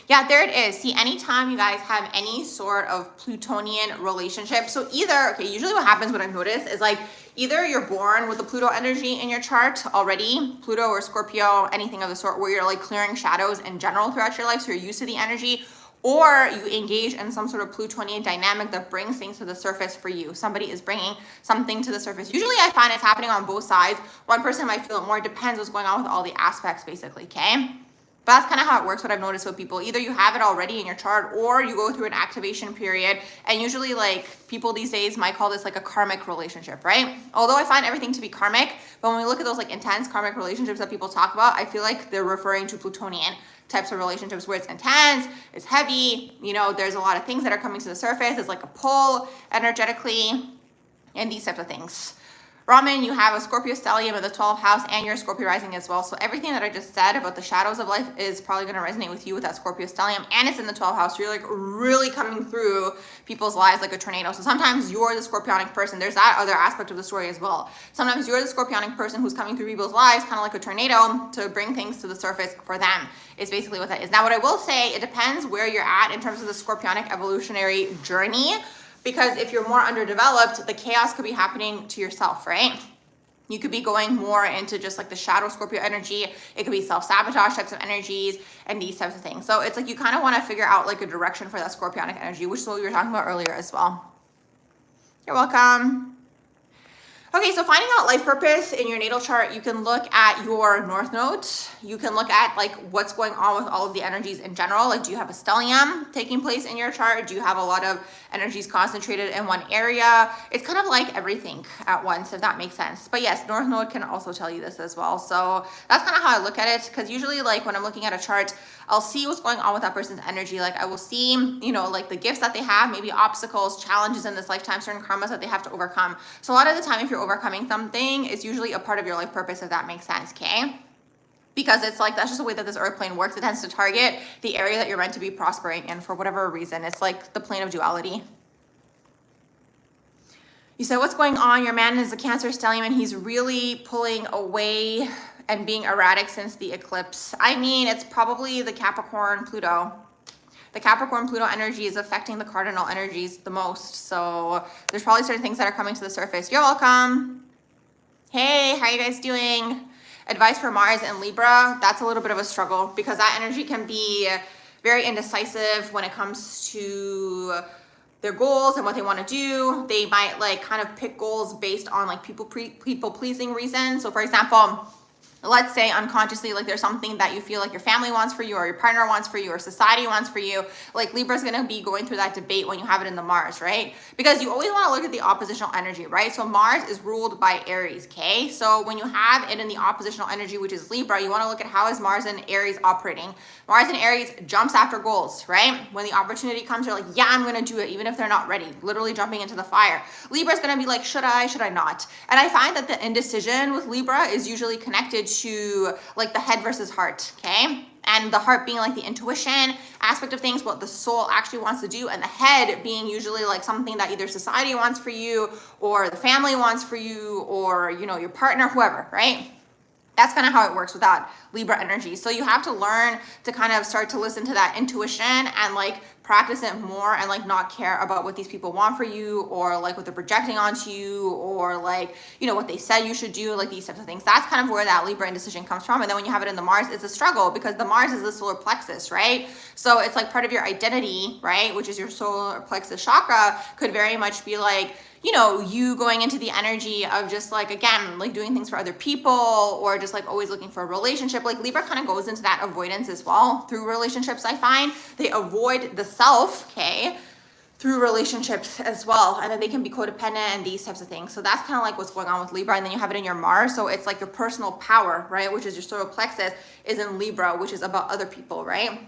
Yeah, there it is. See, anytime you guys have any sort of Plutonian relationship, so either, okay, usually what happens, what I've noticed is like, either you're born with the Pluto energy in your chart already, Pluto or Scorpio, anything of the sort, where you're like clearing shadows in general throughout your life, so you're used to the energy, or you engage in some sort of Plutonian dynamic that brings things to the surface for you. Somebody is bringing something to the surface. Usually I find it's happening on both sides. One person might feel it more, depends what's going on with all the aspects basically, okay? But that's kind of how it works, what I've noticed with people. Either you have it already in your chart, or you go through an activation period. And usually like people these days might call this like a karmic relationship, right? Although I find everything to be karmic, but when we look at those like intense karmic relationships that people talk about, I feel like they're referring to Plutonian types of relationships where it's intense, it's heavy, you know, there's a lot of things that are coming to the surface. It's like a pull energetically, and these types of things. Raman, you have a Scorpio stellium in the 12th house, and you're a Scorpio rising as well. So everything that I just said about the shadows of life is probably going to resonate with you with that Scorpio stellium, and it's in the 12th house. So you're like really coming through people's lives like a tornado. So sometimes you're the Scorpionic person. There's that other aspect of the story as well. Sometimes you're the Scorpionic person who's coming through people's lives, kind of like a tornado, to bring things to the surface for them, is basically what that is. Now, what I will say, it depends where you're at in terms of the Scorpionic evolutionary journey. Because if you're more underdeveloped, the chaos could be happening to yourself, right? You could be going more into just like the shadow Scorpio energy. It could be self-sabotage types of energies and these types of things. So it's like you kind of want to figure out like a direction for that Scorpionic energy, which is what we were talking about earlier as well. You're welcome. Okay, so finding out life purpose in your natal chart, you can look at your North Node. You can look at like what's going on with all of the energies in general. Like, do you have a stellium taking place in your chart? Do you have a lot of energies concentrated in one area? It's kind of like everything at once, if that makes sense. But yes, North Node can also tell you this as well. So that's kind of how I look at it, because usually like when I'm looking at a chart, I'll see what's going on with that person's energy. Like I will see, you know, like the gifts that they have, maybe obstacles, challenges in this lifetime, certain karmas that they have to overcome. So a lot of the time, if you're overcoming something, it's usually a part of your life purpose, if that makes sense, okay? because it's like, that's just the way that this earth plane works. It tends to target the area that you're meant to be prospering in for whatever reason. It's like the plane of duality. You said, what's going on? Your man is a Cancer stellium and he's really pulling away and being erratic since the eclipse. I mean, it's probably the Capricorn Pluto. The Capricorn Pluto energy is affecting the cardinal energies the most. So there's probably certain things that are coming to the surface. You're welcome. Hey, how are you guys doing? Advice for Mars and Libra. That's a little bit of a struggle because that energy can be very indecisive when it comes to their goals and what they want to do. They might like kind of pick goals based on like people pleasing reasons. So for example, let's say unconsciously, like there's something that you feel like your family wants for you or your partner wants for you or society wants for you. Like Libra's going to be going through that debate when you have it in the Mars, right? Because you always want to look at the oppositional energy, right? So Mars is ruled by Aries, okay? So when you have it in the oppositional energy, which is Libra, you want to look at how is Mars and Aries operating. Mars and Aries jumps after goals, right? When the opportunity comes, you're like, yeah, I'm going to do it, even if they're not ready, literally jumping into the fire. Libra's going to be like, should I not? And I find that the indecision with Libra is usually connected to like the head versus heart, okay? And the heart being like the intuition aspect of things, what the soul actually wants to do, and the head being usually like something that either society wants for you or the family wants for you or, you know, your partner, whoever, right? That's kind of how it works with that Libra energy. So you have to learn to kind of start to listen to that intuition and like practice it more and like not care about what these people want for you or like what they're projecting onto you or like, you know, what they said you should do, like these types of things. That's kind of where that Libra indecision comes from. And then when you have it in the Mars, it's a struggle because the Mars is the solar plexus, right? So it's like part of your identity, right? Which is your solar plexus chakra could very much be like, you know, you going into the energy of just like, again, like doing things for other people or just like always looking for a relationship. Like Libra kind of goes into that avoidance as well through relationships. I find they avoid the self, okay, through relationships as well. And then they can be codependent and these types of things. So that's kind of like what's going on with Libra. And then you have it in your Mars. So it's like your personal power, right? Which is your solar plexus is in Libra, which is about other people, right?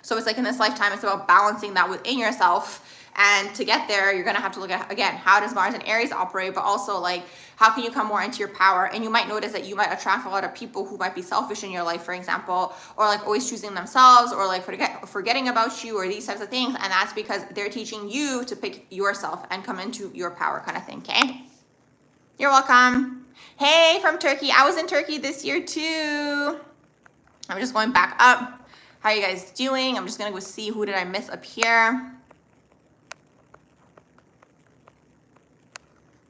So it's like in this lifetime, it's about balancing that within yourself. And to get there, you're going to have to look at, again, how does Mars and Aries operate, but also like, how can you come more into your power? And you might notice that you might attract a lot of people who might be selfish in your life, for example, or like always choosing themselves or like forgetting about you or these types of things. And that's because they're teaching you to pick yourself and come into your power kind of thing, okay? You're welcome. Hey, from Turkey. I was in Turkey this year too. I'm just going back up. How are you guys doing? I'm just going to go see who did I miss up here.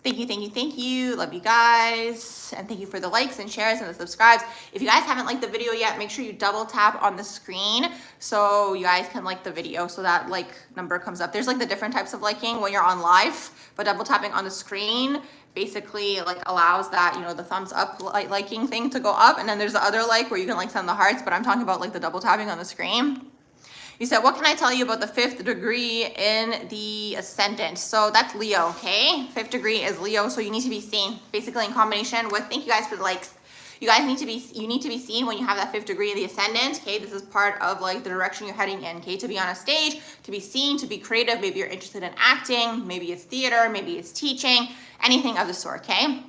Thank you. Love you guys. And thank you for the likes and shares and the subscribes. If you guys haven't liked the video yet, make sure you double tap on the screen so you guys can like the video so that like number comes up. There's like the different types of liking when you're on live, but double tapping on the screen basically like allows that, you know, the thumbs up liking thing to go up. And then there's the other like where you can like send the hearts, but I'm talking about like the double tapping on the screen. You said, what can I tell you about the 5th degree in the ascendant? So that's Leo, okay? 5th degree is Leo, so you need to be seen basically in combination with, thank you guys for the likes. You guys need to be seen when you have that 5th degree in the ascendant, okay? This is part of like the direction you're heading in, okay? To be on a stage, to be seen, to be creative. Maybe you're interested in acting, maybe it's theater, maybe it's teaching, anything of the sort, okay?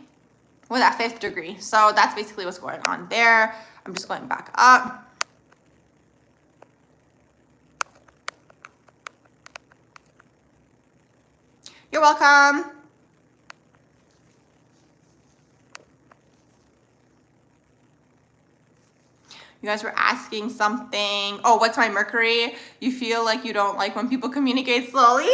With that 5th degree. So that's basically what's going on there. I'm just going back up. You're welcome. You guys were asking something. Oh, what's my Mercury? You feel like you don't like when people communicate slowly?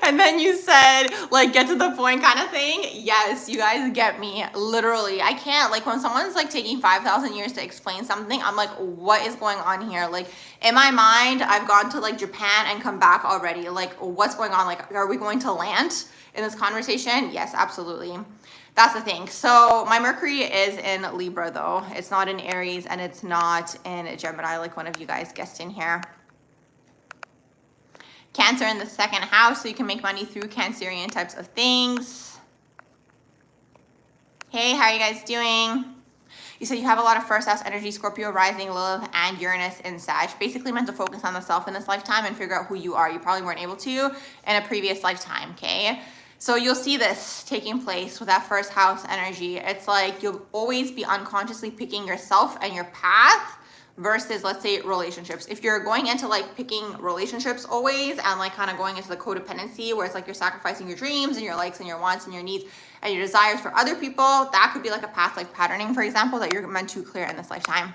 And then you said, like, get to the point kind of thing. Yes, you guys get me. Literally, I can't. Like, when someone's, like, taking 5,000 years to explain something, I'm like, what is going on here? Like, in my mind, I've gone to, like, Japan and come back already. Like, what's going on? Like, are we going to land in this conversation? Yes, absolutely. That's the thing. So my Mercury is in Libra, though. It's not in Aries, and it's not in Gemini, like one of you guys guessed in here. Cancer in the 2nd house, so you can make money through Cancerian types of things. Hey, how are you guys doing? You said you have a lot of first house energy, Scorpio rising, Lilith, and Uranus in Sag. Basically meant to focus on the self in this lifetime and figure out who you are. You probably weren't able to in a previous lifetime, okay? So you'll see this taking place with that first house energy. It's like you'll always be unconsciously picking yourself and your path versus, let's say, relationships. If you're going into like picking relationships always and like kind of going into the codependency where it's like you're sacrificing your dreams and your likes and your wants and your needs and your desires for other people, that could be like a past life patterning, for example, that you're meant to clear in this lifetime.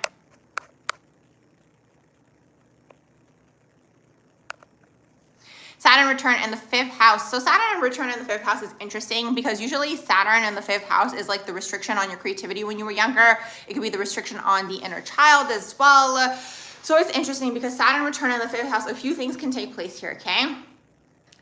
Saturn return in the 5th house. So Saturn return in the 5th house is interesting because usually Saturn in the 5th house is like the restriction on your creativity when you were younger. It could be the restriction on the inner child as well. So it's interesting because Saturn return in the 5th house, a few things can take place here, okay?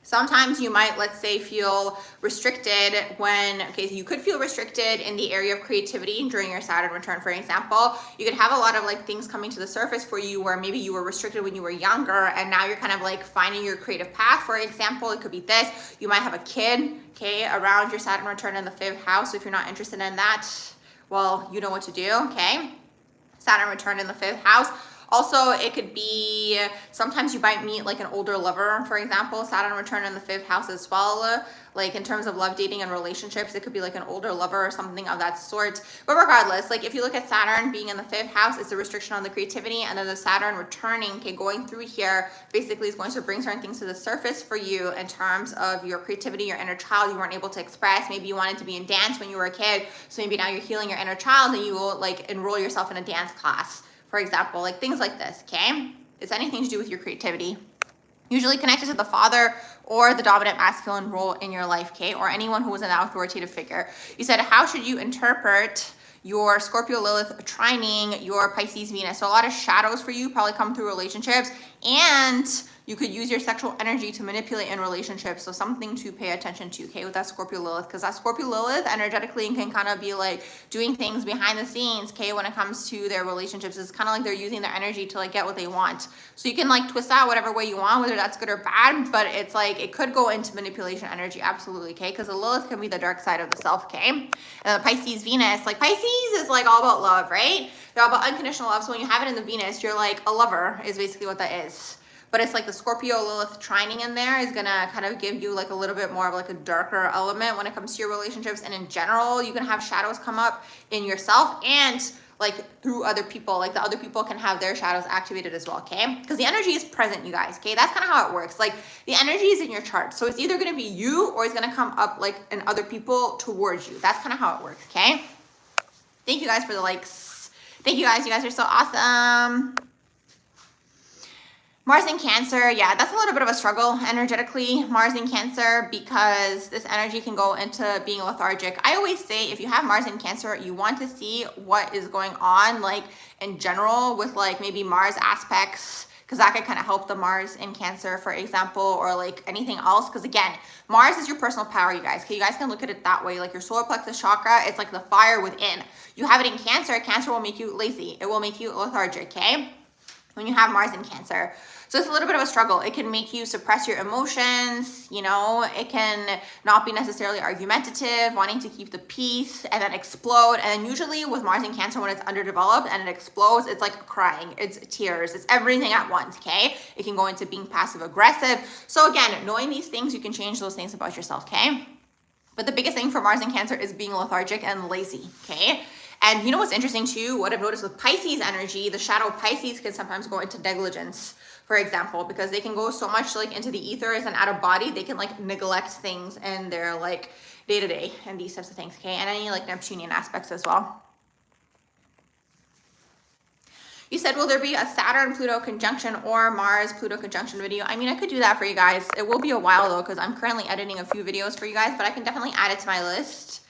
Sometimes you might, let's say, feel restricted when, okay, so you could feel restricted in the area of creativity during your Saturn return, for example. You could have a lot of like things coming to the surface for you where maybe you were restricted when you were younger and now you're kind of like finding your creative path. For example, it could be this. You might have a kid, okay, around your Saturn return in the 5th house. So if you're not interested in that, well, you know what to do, okay? Saturn return in the 5th house. Also, it could be sometimes you might meet like an older lover, for example. Saturn return in the 5th house as well. Like in terms of love, dating, and relationships, it could be like an older lover or something of that sort. But regardless, like if you look at Saturn being in the 5th house, it's a restriction on the creativity. And then the Saturn returning, okay, going through here, basically is going to bring certain things to the surface for you in terms of your creativity, your inner child you weren't able to express. Maybe you wanted to be in dance when you were a kid. So maybe now you're healing your inner child and you will like enroll yourself in a dance class, for example, like things like this, okay? It's anything to do with your creativity. Usually connected to the father or the dominant masculine role in your life, okay? Or anyone who was an authoritative figure. You said, how should you interpret your Scorpio Lilith trining your Pisces Venus? So a lot of shadows for you probably come through relationships, and you could use your sexual energy to manipulate in relationships. So something to pay attention to, okay, with that Scorpio Lilith, because that Scorpio Lilith energetically can kind of be like doing things behind the scenes, okay, when it comes to their relationships. It's kind of like they're using their energy to like get what they want. So you can like twist that whatever way you want, whether that's good or bad, but it's like it could go into manipulation energy, absolutely, okay, because the Lilith can be the dark side of the self, okay? And the Pisces Venus, like Pisces is like all about love, right? They're all about unconditional love. So when you have it in the Venus, you're like a lover is basically what that is. But it's like the Scorpio Lilith trining in there is gonna kind of give you like a little bit more of like a darker element when it comes to your relationships. And in general, you can have shadows come up in yourself and like through other people. Like the other people can have their shadows activated as well, okay? Because the energy is present, you guys, okay? That's kind of how it works. Like the energy is in your chart. So it's either gonna be you or it's gonna come up like in other people towards you. That's kind of how it works, okay? Thank you guys for the likes. Thank you guys. You guys are so awesome. Mars in Cancer, yeah, that's a little bit of a struggle energetically, Mars in Cancer, because this energy can go into being lethargic. I always say if you have Mars in Cancer, you want to see what is going on, like in general with like maybe Mars aspects, because that could kind of help the Mars in Cancer, for example, or like anything else. Because again, Mars is your personal power, you guys. Okay, you guys can look at it that way. Like your solar plexus chakra, it's like the fire within. You have it in Cancer, Cancer will make you lazy. It will make you lethargic, okay? When you have Mars in Cancer. So it's a little bit of a struggle. It can make you suppress your emotions, you know, it can not be necessarily argumentative, wanting to keep the peace and then explode. And then usually with Mars in Cancer, when it's underdeveloped and it explodes, it's like crying, it's tears, it's everything at once, okay? It can go into being passive aggressive. So again, knowing these things, you can change those things about yourself, okay? But the biggest thing for Mars in Cancer is being lethargic and lazy, okay? And you know what's interesting too? What I've noticed with Pisces energy, the shadow Pisces can sometimes go into negligence, for example, because they can go so much like into the ethers and out of body, they can like neglect things in their like day-to-day and these types of things, okay? And any like Neptunian aspects as well. You said, will there be a Saturn-Pluto conjunction or Mars-Pluto conjunction video? I mean, I could do that for you guys. It will be a while though, because I'm currently editing a few videos for you guys, but I can definitely add it to my list.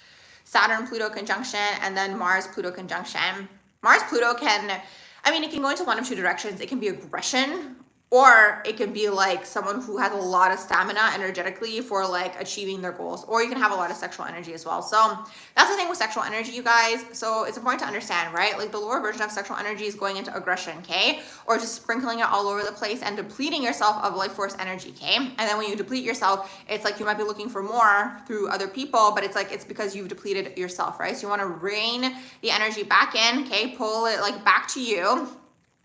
Saturn-Pluto conjunction and then Mars-Pluto conjunction. Mars-Pluto can, I mean, it can go into one of two directions. It can be aggression, or it can be like someone who has a lot of stamina energetically for like achieving their goals, or you can have a lot of sexual energy as well. So that's the thing with sexual energy, you guys. So it's important to understand, right? Like the lower version of sexual energy is going into aggression, okay? Or just sprinkling it all over the place and depleting yourself of life force energy, okay? And then when you deplete yourself, it's like you might be looking for more through other people, but it's like, it's because you've depleted yourself, right? So you want to rein the energy back in, okay? Pull it like back to you.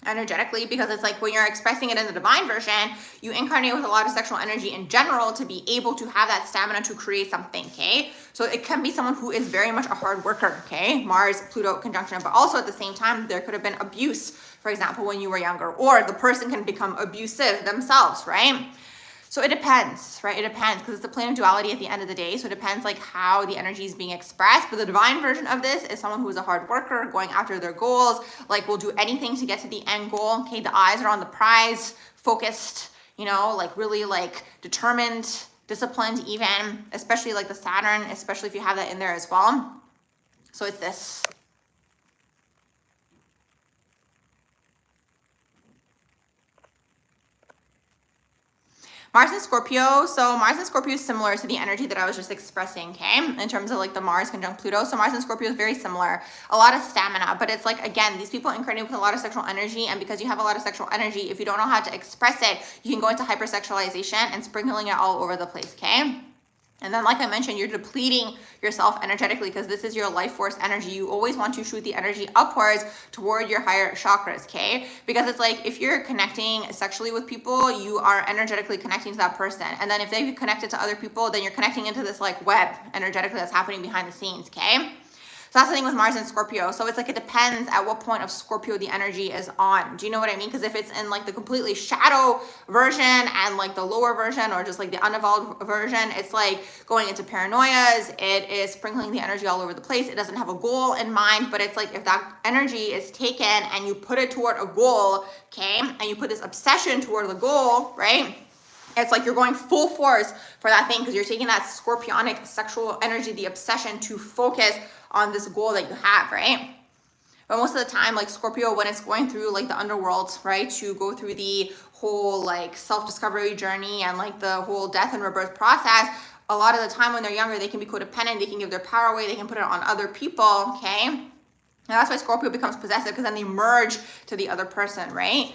energetically, because it's like when you're expressing it in the divine version, you incarnate with a lot of sexual energy in general to be able to have that stamina to create something, okay? So it can be someone who is very much a hard worker, okay? Mars, Pluto conjunction, but also at the same time, there could have been abuse, for example, when you were younger, or the person can become abusive themselves, right? So it depends, right? It depends, because it's a plane of duality at the end of the day. So it depends like how the energy is being expressed. But the divine version of this is someone who is a hard worker, going after their goals, like will do anything to get to the end goal. Okay, the eyes are on the prize, focused, you know, like really like determined, disciplined even, especially like the Saturn, especially if you have that in there as well. So it's this. Mars and Scorpio. So Mars and Scorpio is similar to the energy that I was just expressing, okay? In terms of like the Mars conjunct Pluto. So Mars and Scorpio is very similar. A lot of stamina, but it's like, again, these people incarnate with a lot of sexual energy. And because you have a lot of sexual energy, if you don't know how to express it, you can go into hypersexualization and sprinkling it all over the place, okay? And then, like I mentioned, you're depleting yourself energetically because this is your life force energy. You always want to shoot the energy upwards toward your higher chakras, okay? Because it's like if you're connecting sexually with people, you are energetically connecting to that person. And then if they've connected to other people, then you're connecting into this like web energetically that's happening behind the scenes, okay? So that's the thing with Mars and Scorpio. So it's like it depends at what point of Scorpio the energy is on. Do you know what I mean? Because if it's in like the completely shadow version and like the lower version or just like the unevolved version, it's like going into paranoias. It is sprinkling the energy all over the place. It doesn't have a goal in mind, but it's like if that energy is taken and you put it toward a goal, okay, and you put this obsession toward the goal, right? It's like you're going full force for that thing because you're taking that scorpionic sexual energy, the obsession to focus on this goal that you have, right? But most of the time, like Scorpio, when it's going through like the underworld, right, to go through the whole like self-discovery journey and like the whole death and rebirth process, a lot of the time when they're younger, they can be codependent, they can give their power away, they can put it on other people, okay? And that's why Scorpio becomes possessive, because then they merge to the other person, right?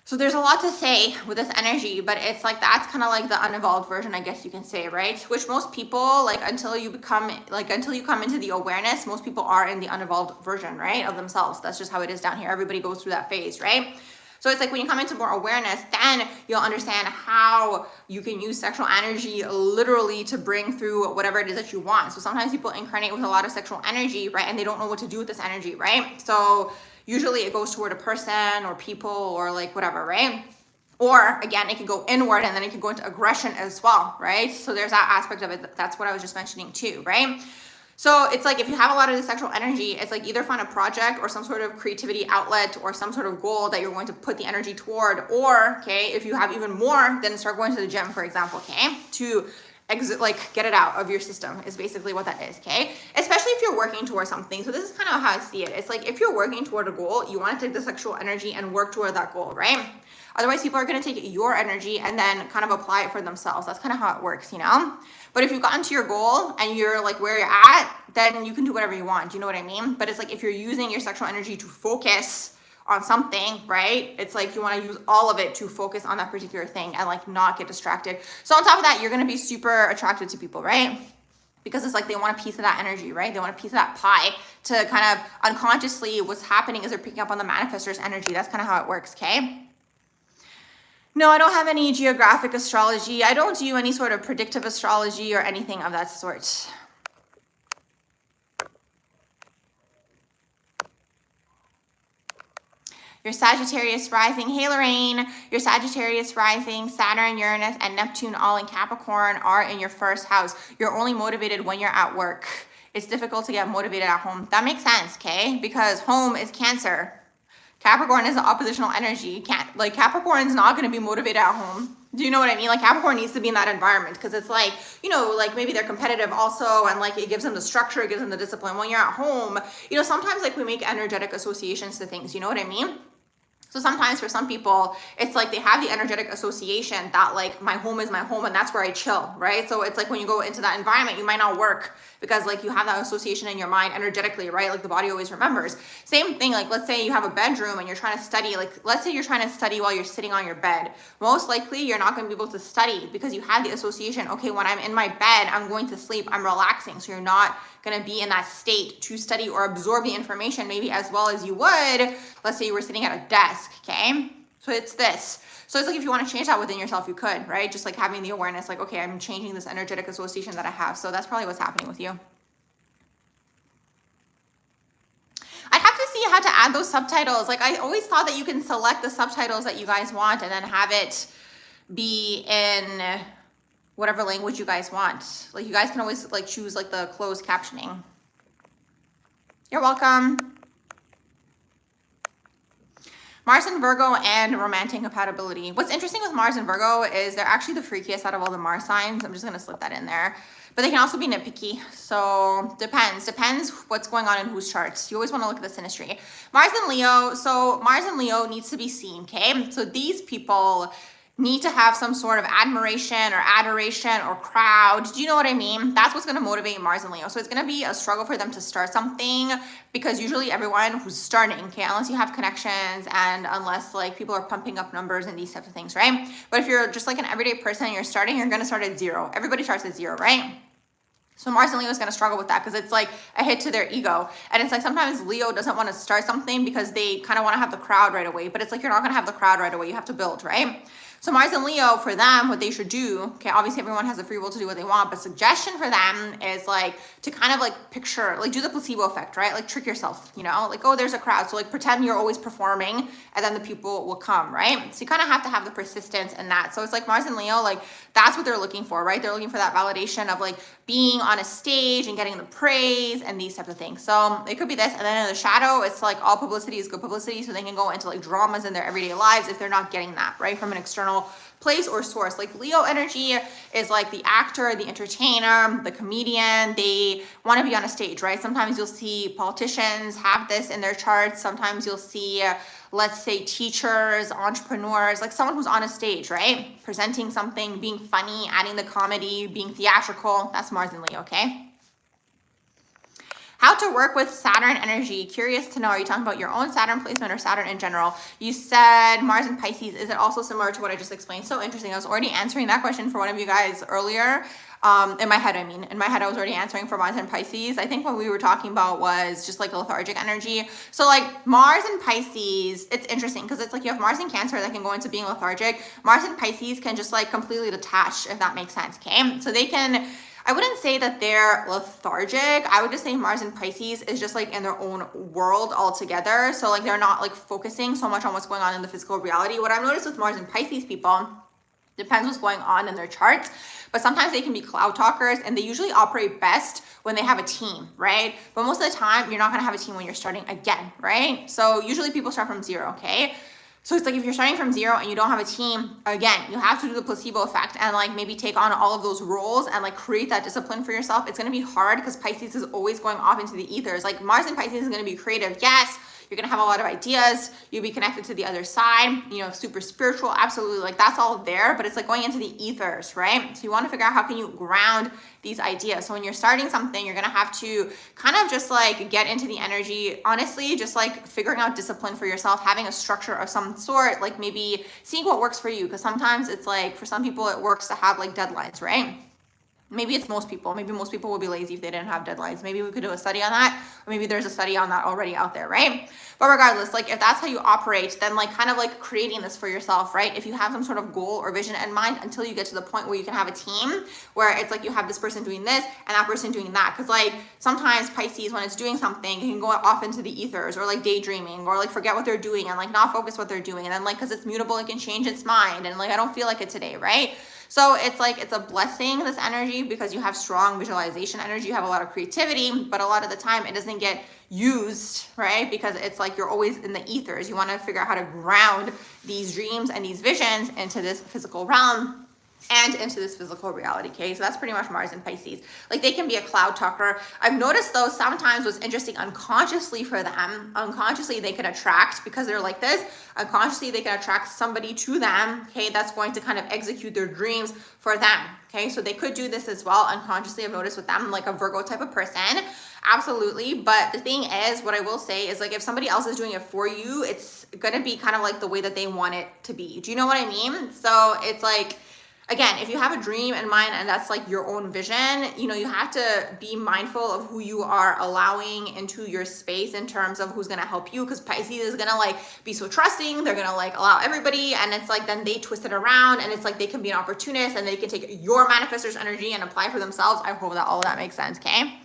So there's a lot to say with this energy, but it's like that's kind of like the unevolved version, I guess you can say, right? Which most people, like until you come into the awareness, most people are in the unevolved version, right, of themselves. That's just how it is down here. Everybody goes through that phase, right? So it's like when you come into more awareness, then you'll understand how you can use sexual energy literally to bring through whatever it is that you want. So sometimes people incarnate with a lot of sexual energy, right? And they don't know what to do with this energy, right? So usually it goes toward a person or people or like whatever, right? Or again, it can go inward and then it can go into aggression as well, right? So there's that aspect of it. That's what I was just mentioning too, right? So it's like if you have a lot of the sexual energy, it's like either find a project or some sort of creativity outlet or some sort of goal that you're going to put the energy toward. Or, okay, if you have even more, then start going to the gym, for example, okay, to exit, like get it out of your system is basically what that is, okay? Especially if you're working towards something. So this is kind of how I see it. It's like if you're working toward a goal, you want to take the sexual energy and work toward that goal, right? Otherwise, people are going to take your energy and then kind of apply it for themselves. That's kind of how it works, you know? But if you've gotten to your goal and you're like where you're at, then you can do whatever you want. Do you know what I mean? But it's like if you're using your sexual energy to focus on something, right? It's like you want to use all of it to focus on that particular thing and like not get distracted. So on top of that, you're going to be super attracted to people, right? Because it's like they want a piece of that energy, right? They want a piece of that pie to kind of unconsciously what's happening is they're picking up on the manifestor's energy. That's kind of how it works, okay? No, I don't have any geographic astrology. I don't do any sort of predictive astrology or anything of that sort. Your Sagittarius rising, hey Lorraine, your Sagittarius rising, Saturn, Uranus, and Neptune all in Capricorn are in your first house. You're only motivated when you're at work. It's difficult to get motivated at home. That makes sense, okay? Because home is Cancer. Capricorn is the oppositional energy. Like Capricorn's not going to be motivated at home. Do you know what I mean? Like Capricorn needs to be in that environment because it's like, you know, like maybe they're competitive also and like it gives them the structure, it gives them the discipline. When you're at home, you know, sometimes like we make energetic associations to things, you know what I mean? So sometimes for some people, it's like they have the energetic association that like my home is my home and that's where I chill, right? So it's like when you go into that environment, you might not work because like you have that association in your mind energetically, right? Like the body always remembers. Same thing, like let's say you have a bedroom and you're trying to study, like let's say you're trying to study while you're sitting on your bed. Most likely you're not going to be able to study because you have the association, okay, when I'm in my bed, I'm going to sleep, I'm relaxing. So you're not going to be in that state to study or absorb the information maybe as well as you would. Let's say you were sitting at a desk. desk, okay? So it's this. So it's like if you want to change that within yourself, you could, right? Just like having the awareness, like, okay, I'm changing this energetic association that I have. So that's probably what's happening with you. I'd have to see how to add those subtitles. Like I always thought that you can select the subtitles that you guys want and then have it be in whatever language you guys want. Like you guys can always like choose like the closed captioning. You're welcome. Mars and Virgo and romantic compatibility. What's interesting with Mars and Virgo is they're actually the freakiest out of all the Mars signs. I'm just going to slip that in there. But they can also be nitpicky. So depends what's going on in whose charts. You always want to look at the synastry. Mars and Leo. So Mars and Leo needs to be seen, okay? So these people need to have some sort of admiration or adoration or crowd. Do you know what I mean? That's what's going to motivate Mars and Leo. So it's going to be a struggle for them to start something, because usually everyone who's starting, okay, unless you have connections and unless like people are pumping up numbers and these types of things, right? But if you're just like an everyday person and you're starting, you're going to start at zero. Everybody starts at zero, right? So Mars and Leo is going to struggle with that because it's like a hit to their ego. And it's like sometimes Leo doesn't want to start something because they kind of want to have the crowd right away. But it's like you're not going to have the crowd right away. You have to build, right? So Mars and Leo, for them, what they should do, okay, obviously everyone has a free will to do what they want, but suggestion for them is like to kind of like picture, like do the placebo effect, right? Like trick yourself, you know, like, oh, there's a crowd. So like pretend you're always performing and then the people will come, right? So you kind of have to have the persistence in that. So it's like Mars and Leo, like that's what they're looking for, right? They're looking for that validation of like being on a stage and getting the praise and these types of things. So it could be this. And then in the shadow, it's like all publicity is good publicity. So they can go into like dramas in their everyday lives if they're not getting that, right? From an external place or source. Like Leo energy is like the actor, the entertainer, the comedian. They want to be on a stage, right? Sometimes you'll see politicians have this in their charts. Sometimes you'll see, let's say, teachers, entrepreneurs, like someone who's on a stage, right? Presenting something, being funny, adding the comedy, being theatrical. That's Mars and Leo, okay? How to work with Saturn energy. Curious to know, are you talking about your own Saturn placement or Saturn in general? You said Mars and Pisces. Is it also similar to what I just explained? So interesting. I was already answering that question for one of you guys earlier. In my head, I was already answering for Mars and Pisces. I think what we were talking about was just like lethargic energy. So like Mars and Pisces, it's interesting because it's like you have Mars and Cancer that can go into being lethargic. Mars and Pisces can just like completely detach, if that makes sense, okay? So they can, I wouldn't say that they're lethargic. I would just say Mars and Pisces is just like in their own world altogether. So like they're not like focusing so much on what's going on in the physical reality. What I've noticed with Mars and Pisces people, depends what's going on in their charts, but sometimes they can be cloud talkers and they usually operate best when they have a team, right? But most of the time, you're not gonna have a team when you're starting again, right? So usually people start from zero, okay? So it's like if you're starting from zero and you don't have a team, again, you have to do the placebo effect and like maybe take on all of those roles and like create that discipline for yourself. It's gonna be hard because Pisces is always going off into the ethers. Like Mars and Pisces is gonna be creative, yes. You're gonna have a lot of ideas. You'll be connected to the other side, you know, super spiritual, absolutely. Like that's all there, but it's like going into the ethers, right? So you wanna figure out how can you ground these ideas. So when you're starting something, you're gonna have to kind of just like get into the energy, honestly, just like figuring out discipline for yourself, having a structure of some sort, like maybe seeing what works for you. Because sometimes it's like, for some people it works to have like deadlines, right? Maybe it's most people. Maybe most people would be lazy if they didn't have deadlines. Maybe we could do a study on that, or maybe there's a study on that already out there, right? But regardless, like if that's how you operate, then like kind of like creating this for yourself, right? If you have some sort of goal or vision in mind until you get to the point where you can have a team where it's like you have this person doing this and that person doing that. Because like sometimes Pisces, when it's doing something, it can go off into the ethers or like daydreaming or like forget what they're doing and like not focus what they're doing. And then like, because it's mutable, it can change its mind. And like, I don't feel like it today, right? So it's like, it's a blessing, this energy, because you have strong visualization energy, you have a lot of creativity, but a lot of the time it doesn't get used, right? Because it's like you're always in the ethers. You want to figure out how to ground these dreams and these visions into this physical realm and into this physical reality, okay? So that's pretty much Mars and Pisces. Like they can be a cloud talker. I've noticed though, sometimes what's interesting unconsciously for them, unconsciously they can attract, because they're like this, unconsciously they can attract somebody to them, okay? That's going to kind of execute their dreams for them, okay? So they could do this as well. Unconsciously, I've noticed with them, like a Virgo type of person, absolutely. But the thing is, what I will say is like, if somebody else is doing it for you, it's gonna be kind of like the way that they want it to be. Do you know what I mean? So it's like, again, if you have a dream in mind and that's like your own vision, you know, you have to be mindful of who you are allowing into your space in terms of who's going to help you, because Pisces is going to like be so trusting. They're going to like allow everybody, and it's like then they twist it around, and it's like they can be an opportunist and they can take your manifestor's energy and apply for themselves. I hope that all of that makes sense. Okay.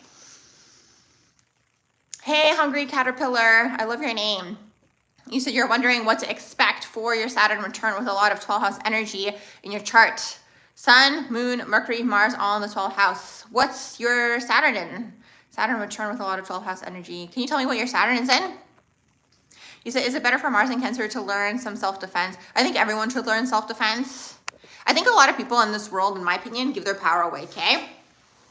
Hey, Hungry Caterpillar, I love your name. You said you're wondering what to expect for your Saturn return with a lot of 12th house energy in your chart. Sun, Moon, Mercury, Mars, all in the 12th house. What's your Saturn in? Saturn return with a lot of 12th house energy. Can you tell me what your Saturn is in? You said, is it better for Mars and Cancer to learn some self-defense? I think everyone should learn self-defense. I think a lot of people in this world, in my opinion, give their power away, okay?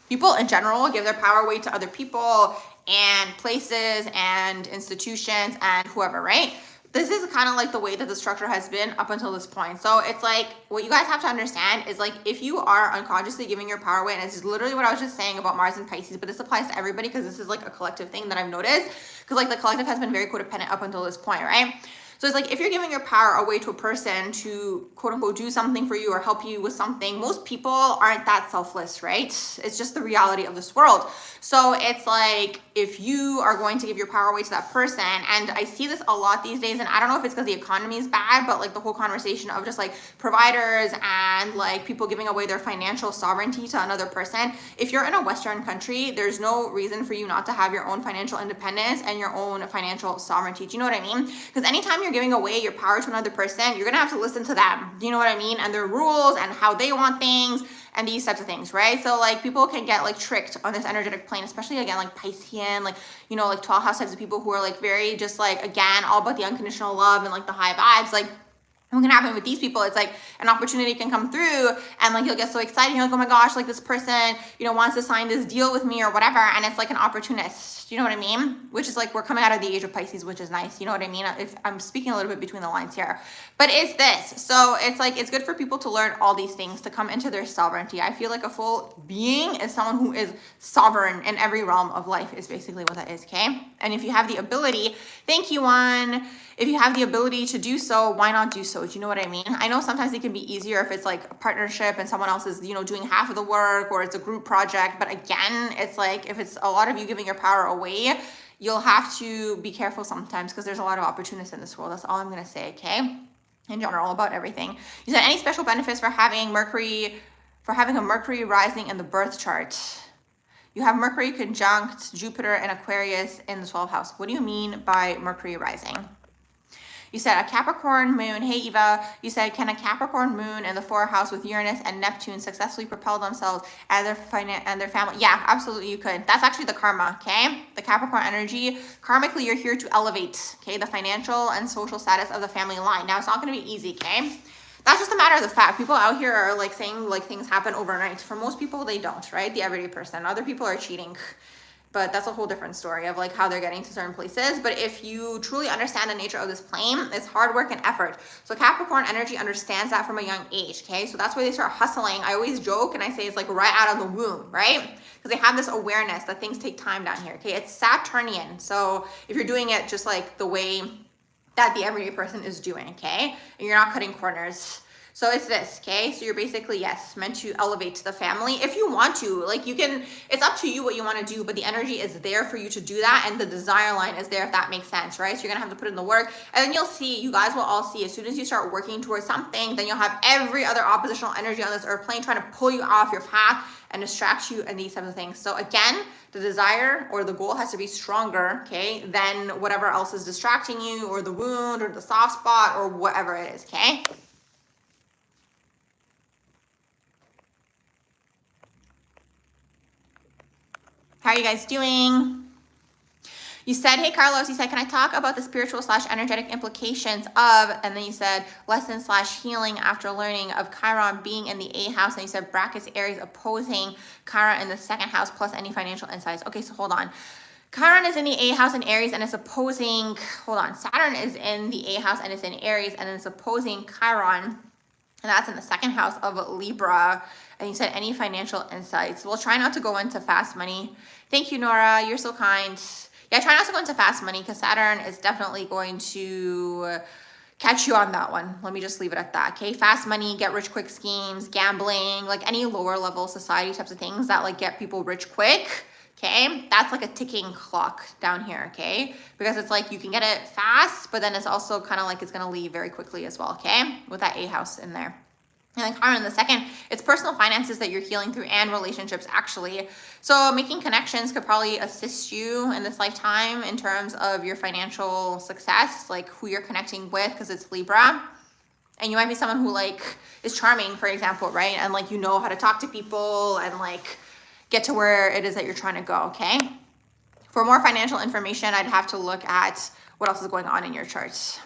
People in general give their power away to other people and places and institutions and whoever, right? This is kind of like the way that the structure has been up until this point. So it's like, what you guys have to understand is like, if you are unconsciously giving your power away, and this is literally what I was just saying about Mars and Pisces, but this applies to everybody because this is like a collective thing that I've noticed, because like the collective has been very codependent up until this point, right? So it's like, if you're giving your power away to a person to quote unquote do something for you or help you with something, most people aren't that selfless, right? It's just the reality of this world. So it's like, if you are going to give your power away to that person, and I see this a lot these days, and I don't know if it's because the economy is bad, but like the whole conversation of just like providers and like people giving away their financial sovereignty to another person. If you're in a Western country, there's no reason for you not to have your own financial independence and your own financial sovereignty. Do you know what I mean? Because anytime you're giving away your power to another person, you're gonna have to listen to them. Do you know what I mean? And their rules and how they want things and these types of things, right? So like people can get like tricked on this energetic plane, especially again like Piscean, like, you know, like 12 house types of people who are like very just like, again, all about the unconditional love and like the high vibes. Like what can happen with these people, it's like an opportunity can come through and like you'll get so excited, you're like, oh my gosh, like this person, you know, wants to sign this deal with me or whatever, and it's like an opportunist. Do you know what I mean? Which is like, we're coming out of the age of Pisces, which is nice. You know what I mean? If I'm speaking a little bit between the lines here, but it's this. So it's like, it's good for people to learn all these things, to come into their sovereignty. I feel like a full being is someone who is sovereign in every realm of life, is basically what that is, okay? And if you have the ability, thank you, Juan. If you have the ability to do so, why not do so? Do you know what I mean? I know sometimes it can be easier if it's like a partnership and someone else is, you know, doing half of the work, or it's a group project. But again, it's like, if it's a lot of you giving your power away, you'll have to be careful sometimes, because there's a lot of opportunists in this world. That's all I'm going to say, okay? In general, about everything. You said any special benefits for having a Mercury rising in the birth chart? You have Mercury conjunct Jupiter and Aquarius in the 12th house. What do you mean by Mercury rising? You said a Capricorn moon. Hey, Eva. You said, can a Capricorn moon in the 4th house with Uranus and Neptune successfully propel themselves and their family? Yeah, absolutely you could. That's actually the karma, okay? The Capricorn energy. Karmically, you're here to elevate, okay, the financial and social status of the family line. Now, it's not going to be easy, okay? That's just a matter of the fact. People out here are like saying like things happen overnight. For most people, they don't, right? The everyday person. Other people are cheating. But that's a whole different story of like how they're getting to certain places. But if you truly understand the nature of this plane, it's hard work and effort. So Capricorn energy understands that from a young age, okay? So that's why they start hustling. I always joke and I say it's like right out of the womb, right? Because they have this awareness that things take time down here, okay? It's Saturnian. So if you're doing it just like the way that the everyday person is doing, okay? And you're not cutting corners. So it's this, okay? So you're basically, yes, meant to elevate the family if you want to. Like you can, it's up to you what you want to do, but the energy is there for you to do that, and the desire line is there, if that makes sense, right? So you're gonna have to put in the work, and then you'll see, you guys will all see, as soon as you start working towards something, then you'll have every other oppositional energy on this earth plane trying to pull you off your path and distract you and these types of things. So again, the desire or the goal has to be stronger, okay, than whatever else is distracting you, or the wound or the soft spot or whatever it is, okay? How are you guys doing? You said, hey, Carlos, you said, can I talk about the spiritual / energetic implications of, and then you said, lesson / healing after learning of Chiron being in the 8th house, and you said brackets Aries opposing Chiron in the 2nd house, plus any financial insights. Okay, so hold on. Chiron is in the 8th house in Aries, and it's opposing, hold on, Saturn is in the 8th house and it's in Aries, and it's opposing Chiron, and that's in the 2nd house of Libra. And you said any financial insights. We'll try not to go into fast money. Thank you, Nora. You're so kind. Yeah, try not to go into fast money, because Saturn is definitely going to catch you on that one. Let me just leave it at that. Okay. Fast money, get rich quick schemes, gambling, like any lower level society types of things that like get people rich quick. Okay. That's like a ticking clock down here. Okay. Because it's like you can get it fast, but then it's also kind of like it's going to leave very quickly as well. Okay. With that A house in there. And then Chiron in the second, it's personal finances that you're healing through and relationships actually. So making connections could probably assist you in this lifetime in terms of your financial success, like who you're connecting with, because it's Libra. And you might be someone who like is charming, for example, right? And like you know how to talk to people and like get to where it is that you're trying to go, okay? For more financial information, I'd have to look at what else is going on in your charts.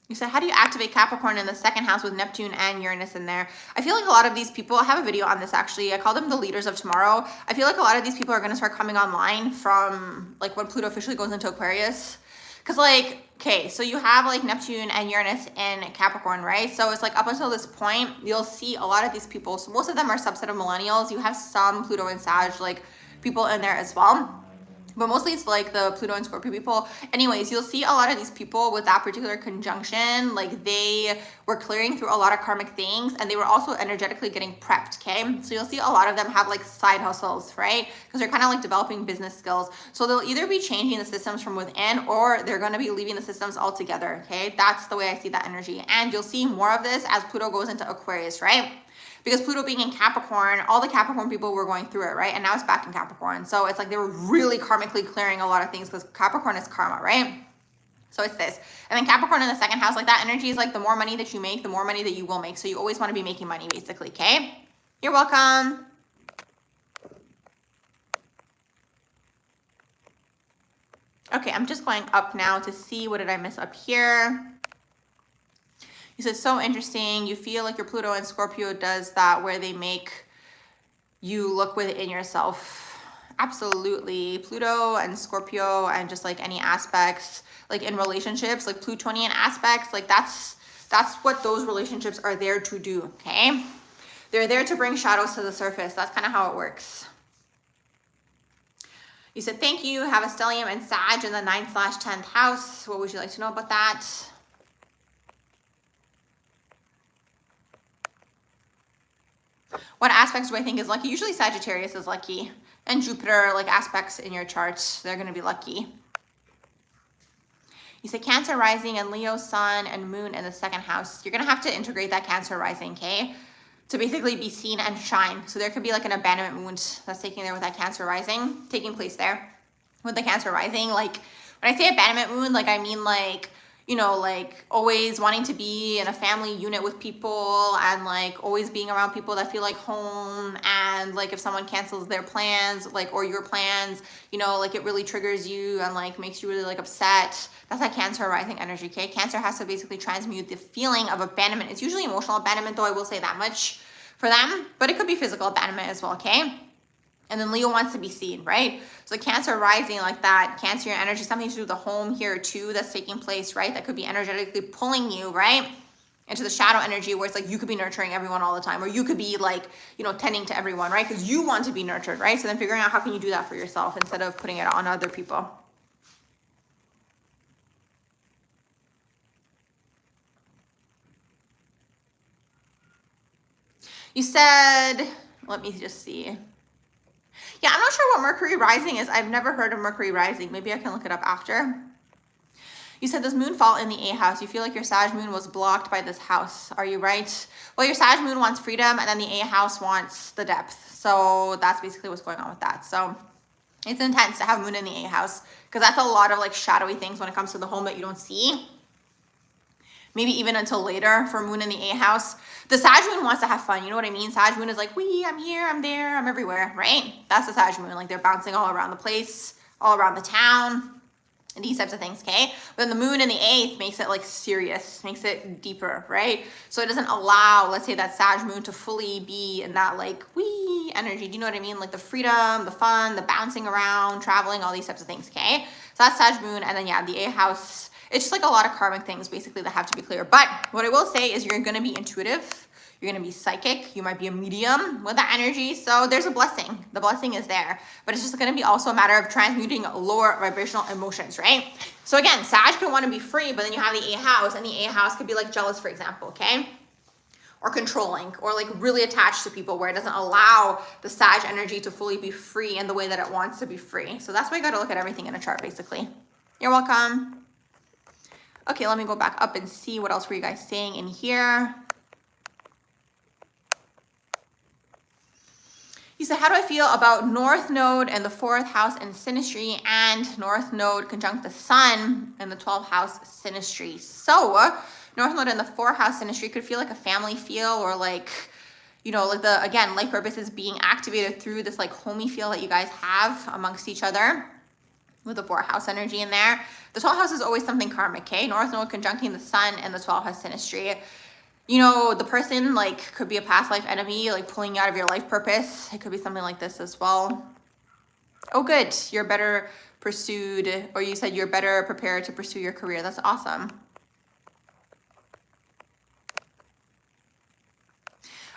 You said, how do you activate Capricorn in the second house with Neptune and Uranus in there? I feel like a lot of these people, I have a video on this actually, I call them the leaders of tomorrow. I feel like a lot of these people are going to start coming online from like when Pluto officially goes into Aquarius. Because like, okay, so you have like Neptune and Uranus in Capricorn, right? So it's like up until this point, you'll see a lot of these people. So most of them are subset of millennials. You have some Pluto and Sag like people in there as well. But mostly it's like the Pluto and Scorpio people. Anyways, you'll see a lot of these people with that particular conjunction, like they were clearing through a lot of karmic things and they were also energetically getting prepped, okay? So you'll see a lot of them have like side hustles, right? Because they're kind of like developing business skills. So they'll either be changing the systems from within or they're going to be leaving the systems altogether, okay? That's the way I see that energy. And you'll see more of this as Pluto goes into Aquarius, right? Because Pluto being in Capricorn, all the Capricorn people were going through it, right? And now it's back in Capricorn. So it's like they were really karmically clearing a lot of things because Capricorn is karma, right? So it's this. And then Capricorn in the second house, like that energy is like the more money that you make, the more money that you will make. So you always want to be making money basically, okay? You're welcome. Okay, I'm just going up now to see what did I miss up here. You said, so interesting. You feel like your Pluto and Scorpio does that where they make you look within yourself. Absolutely. Pluto and Scorpio and just like any aspects, like in relationships, like Plutonian aspects, like that's what those relationships are there to do, okay? They're there to bring shadows to the surface. That's kind of how it works. You said, thank you. Have a stellium and Sag in the 9/10th house. What would you like to know about that? What aspects do I think is lucky? Usually Sagittarius is lucky. And Jupiter, like aspects in your charts, they're going to be lucky. You say Cancer rising and Leo sun and moon in the second house. You're going to have to integrate that Cancer rising, okay? To basically be seen and shine. So there could be like an abandonment wound that's taking there with that Cancer rising, taking place there. With the Cancer rising, like when I say abandonment wound, like I mean like, you know, like always wanting to be in a family unit with people and like always being around people that feel like home. And like if someone cancels their plans, like, or your plans, you know, like it really triggers you and like makes you really like upset. That's that Cancer rising energy, okay? Cancer has to basically transmute the feeling of abandonment. It's usually emotional abandonment though, I will say that much for them, but it could be physical abandonment as well, okay? And then Leo wants to be seen, right? So Cancer rising like that, Cancer energy, something to do with the home here too that's taking place, right? That could be energetically pulling you, right? Into the shadow energy where it's like you could be nurturing everyone all the time, or you could be like, you know, tending to everyone, right? Because you want to be nurtured, right? So then figuring out how can you do that for yourself instead of putting it on other people. You said, let me just see. Yeah, I'm not sure what Mercury rising is. I've never heard of Mercury rising. Maybe I can look it up after. You said this moon fall in the A house. You feel like your Sag moon was blocked by this house. Are you right? Well, your Sag moon wants freedom and then the A house wants the depth. So that's basically what's going on with that. So it's intense to have moon in the A house because that's a lot of like shadowy things when it comes to the home that you don't see. Maybe even until later for moon in the A house. The Sag moon wants to have fun. You know what I mean? Sag moon is like, I'm here, I'm there, I'm everywhere, right? That's the Sag moon. Like they're bouncing all around the place, all around the town, and these types of things, okay? But then the moon in the 8th makes it like serious, makes it deeper, right? So it doesn't allow, let's say, that Sag moon to fully be in that like, energy. Do you know what I mean? Like the freedom, the fun, the bouncing around, traveling, all these types of things, okay? So that's Sag moon. And then yeah, the A house, it's just like a lot of karmic things basically that have to be clear. But what I will say is you're going to be intuitive. You're going to be psychic. You might be a medium with that energy. So there's a blessing. The blessing is there. But it's just going to be also a matter of transmuting lower vibrational emotions, right? So again, Sag could want to be free, but then you have the 8th house, and the 8th house could be like jealous, for example, okay? Or controlling, or like really attached to people, where it doesn't allow the Sag energy to fully be free in the way that it wants to be free. So that's why you got to look at everything in a chart, basically. You're welcome. Okay, let me go back up and see what else were you guys saying in here. You said, how do I feel about North Node and the 4th house in synastry, and North Node conjunct the Sun in the 12th house synastry? So North Node in the 4th house synastry could feel like a family feel, or like, you know, like the, again, life purpose is being activated through this like homey feel that you guys have amongst each other with the 4th house energy in there. The 12th house is always something karmic, okay? North Node conjuncting the Sun and the 12th house synastry. You know, the person like could be a past life enemy, like pulling you out of your life purpose. It could be something like this as well. Oh, good. You're better pursued, or you said you're better prepared to pursue your career. That's awesome.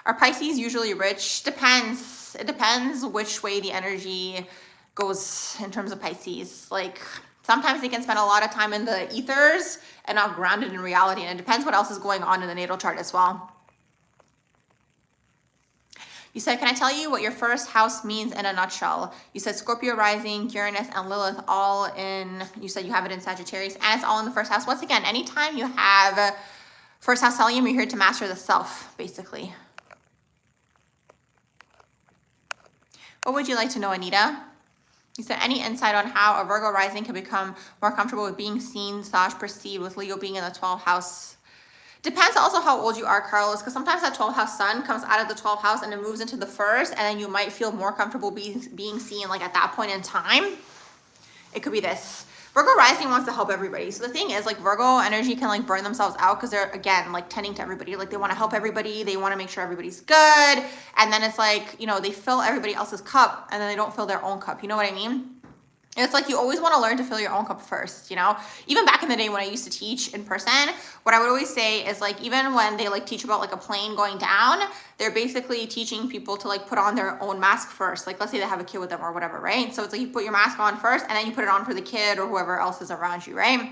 Are Pisces usually rich? Depends. It depends which way the energy goes in terms of Pisces. Like, sometimes they can spend a lot of time in the ethers and not grounded in reality. And it depends what else is going on in the natal chart as well. You said, can I tell you what your 1st house means in a nutshell? You said Scorpio rising, Uranus, and Lilith all in, you said you have it in Sagittarius, and it's all in the 1st house. Once again, anytime you have 1st house stellium, you're here to master the self, basically. What would you like to know, Anita? You said, any insight on how a Virgo rising can become more comfortable with being seen / perceived, with Leo being in the 12th house? Depends also how old you are, Carlos, because sometimes that 12th house sun comes out of the 12th house and it moves into the 1st, and then you might feel more comfortable being seen like at that point in time. It could be this. Virgo rising wants to help everybody. So the thing is, like, Virgo energy can like burn themselves out because they're, again, like tending to everybody. Like, they want to help everybody. They want to make sure everybody's good. And then it's like, you know, they fill everybody else's cup and then they don't fill their own cup. You know what I mean? It's like you always want to learn to fill your own cup first, you know? Even back in the day when I used to teach in person, what I would always say is, like, even when they like teach about like a plane going down, they're basically teaching people to like put on their own mask first. Like, let's say they have a kid with them or whatever, right? So it's like you put your mask on first and then you put it on for the kid or whoever else is around you, right?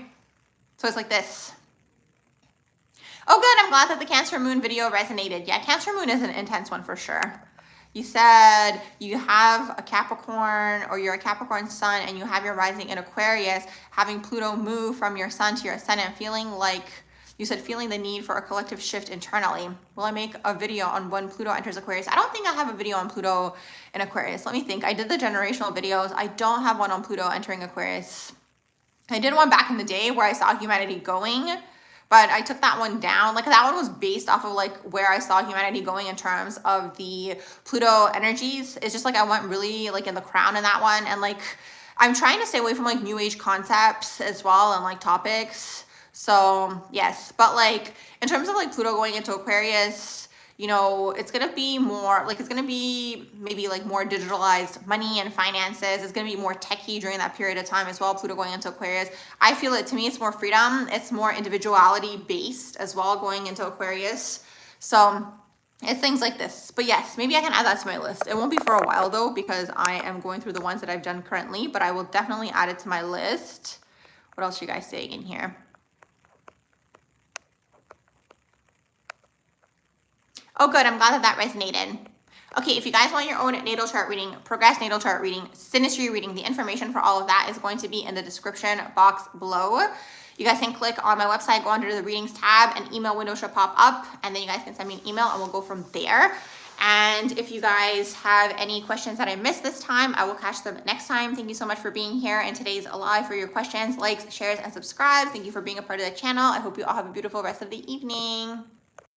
So it's like this. Oh, good. I'm glad that the Cancer Moon video resonated. Yeah, Cancer Moon is an intense one for sure. You said you have a Capricorn, or you're a Capricorn sun, and you have your rising in Aquarius, having Pluto move from your sun to your ascendant, feeling like, you said, feeling the need for a collective shift internally. Will I make a video on when Pluto enters Aquarius? I don't think I have a video on Pluto in Aquarius. Let me think. I did the generational videos. I don't have one on Pluto entering Aquarius. I did one back in the day where I saw humanity going, but I took that one down. Like, that one was based off of like where I saw humanity going in terms of the Pluto energies. It's just like I went really like in the crown in that one. And like, I'm trying to stay away from like new age concepts as well and like topics. So yes, but like in terms of like Pluto going into Aquarius, you know, it's going to be more like, it's going to be maybe like more digitalized money and finances. It's going to be more techie during that period of time as well. Pluto going into Aquarius. I feel it, to me, it's more freedom. It's more individuality based as well going into Aquarius. So it's things like this. But yes, maybe I can add that to my list. It won't be for a while though, because I am going through the ones that I've done currently, but I will definitely add it to my list. What else are you guys saying in here? Oh, good. I'm glad that that resonated. Okay, if you guys want your own natal chart reading, progress natal chart reading, synastry reading, the information for all of that is going to be in the description box below. You guys can click on my website, go under the readings tab, an email window should pop up, and then you guys can send me an email and we'll go from there. And if you guys have any questions that I missed this time, I will catch them next time. Thank you so much for being here in today's live. For your questions, likes, shares, and subscribe. Thank you for being a part of the channel. I hope you all have a beautiful rest of the evening.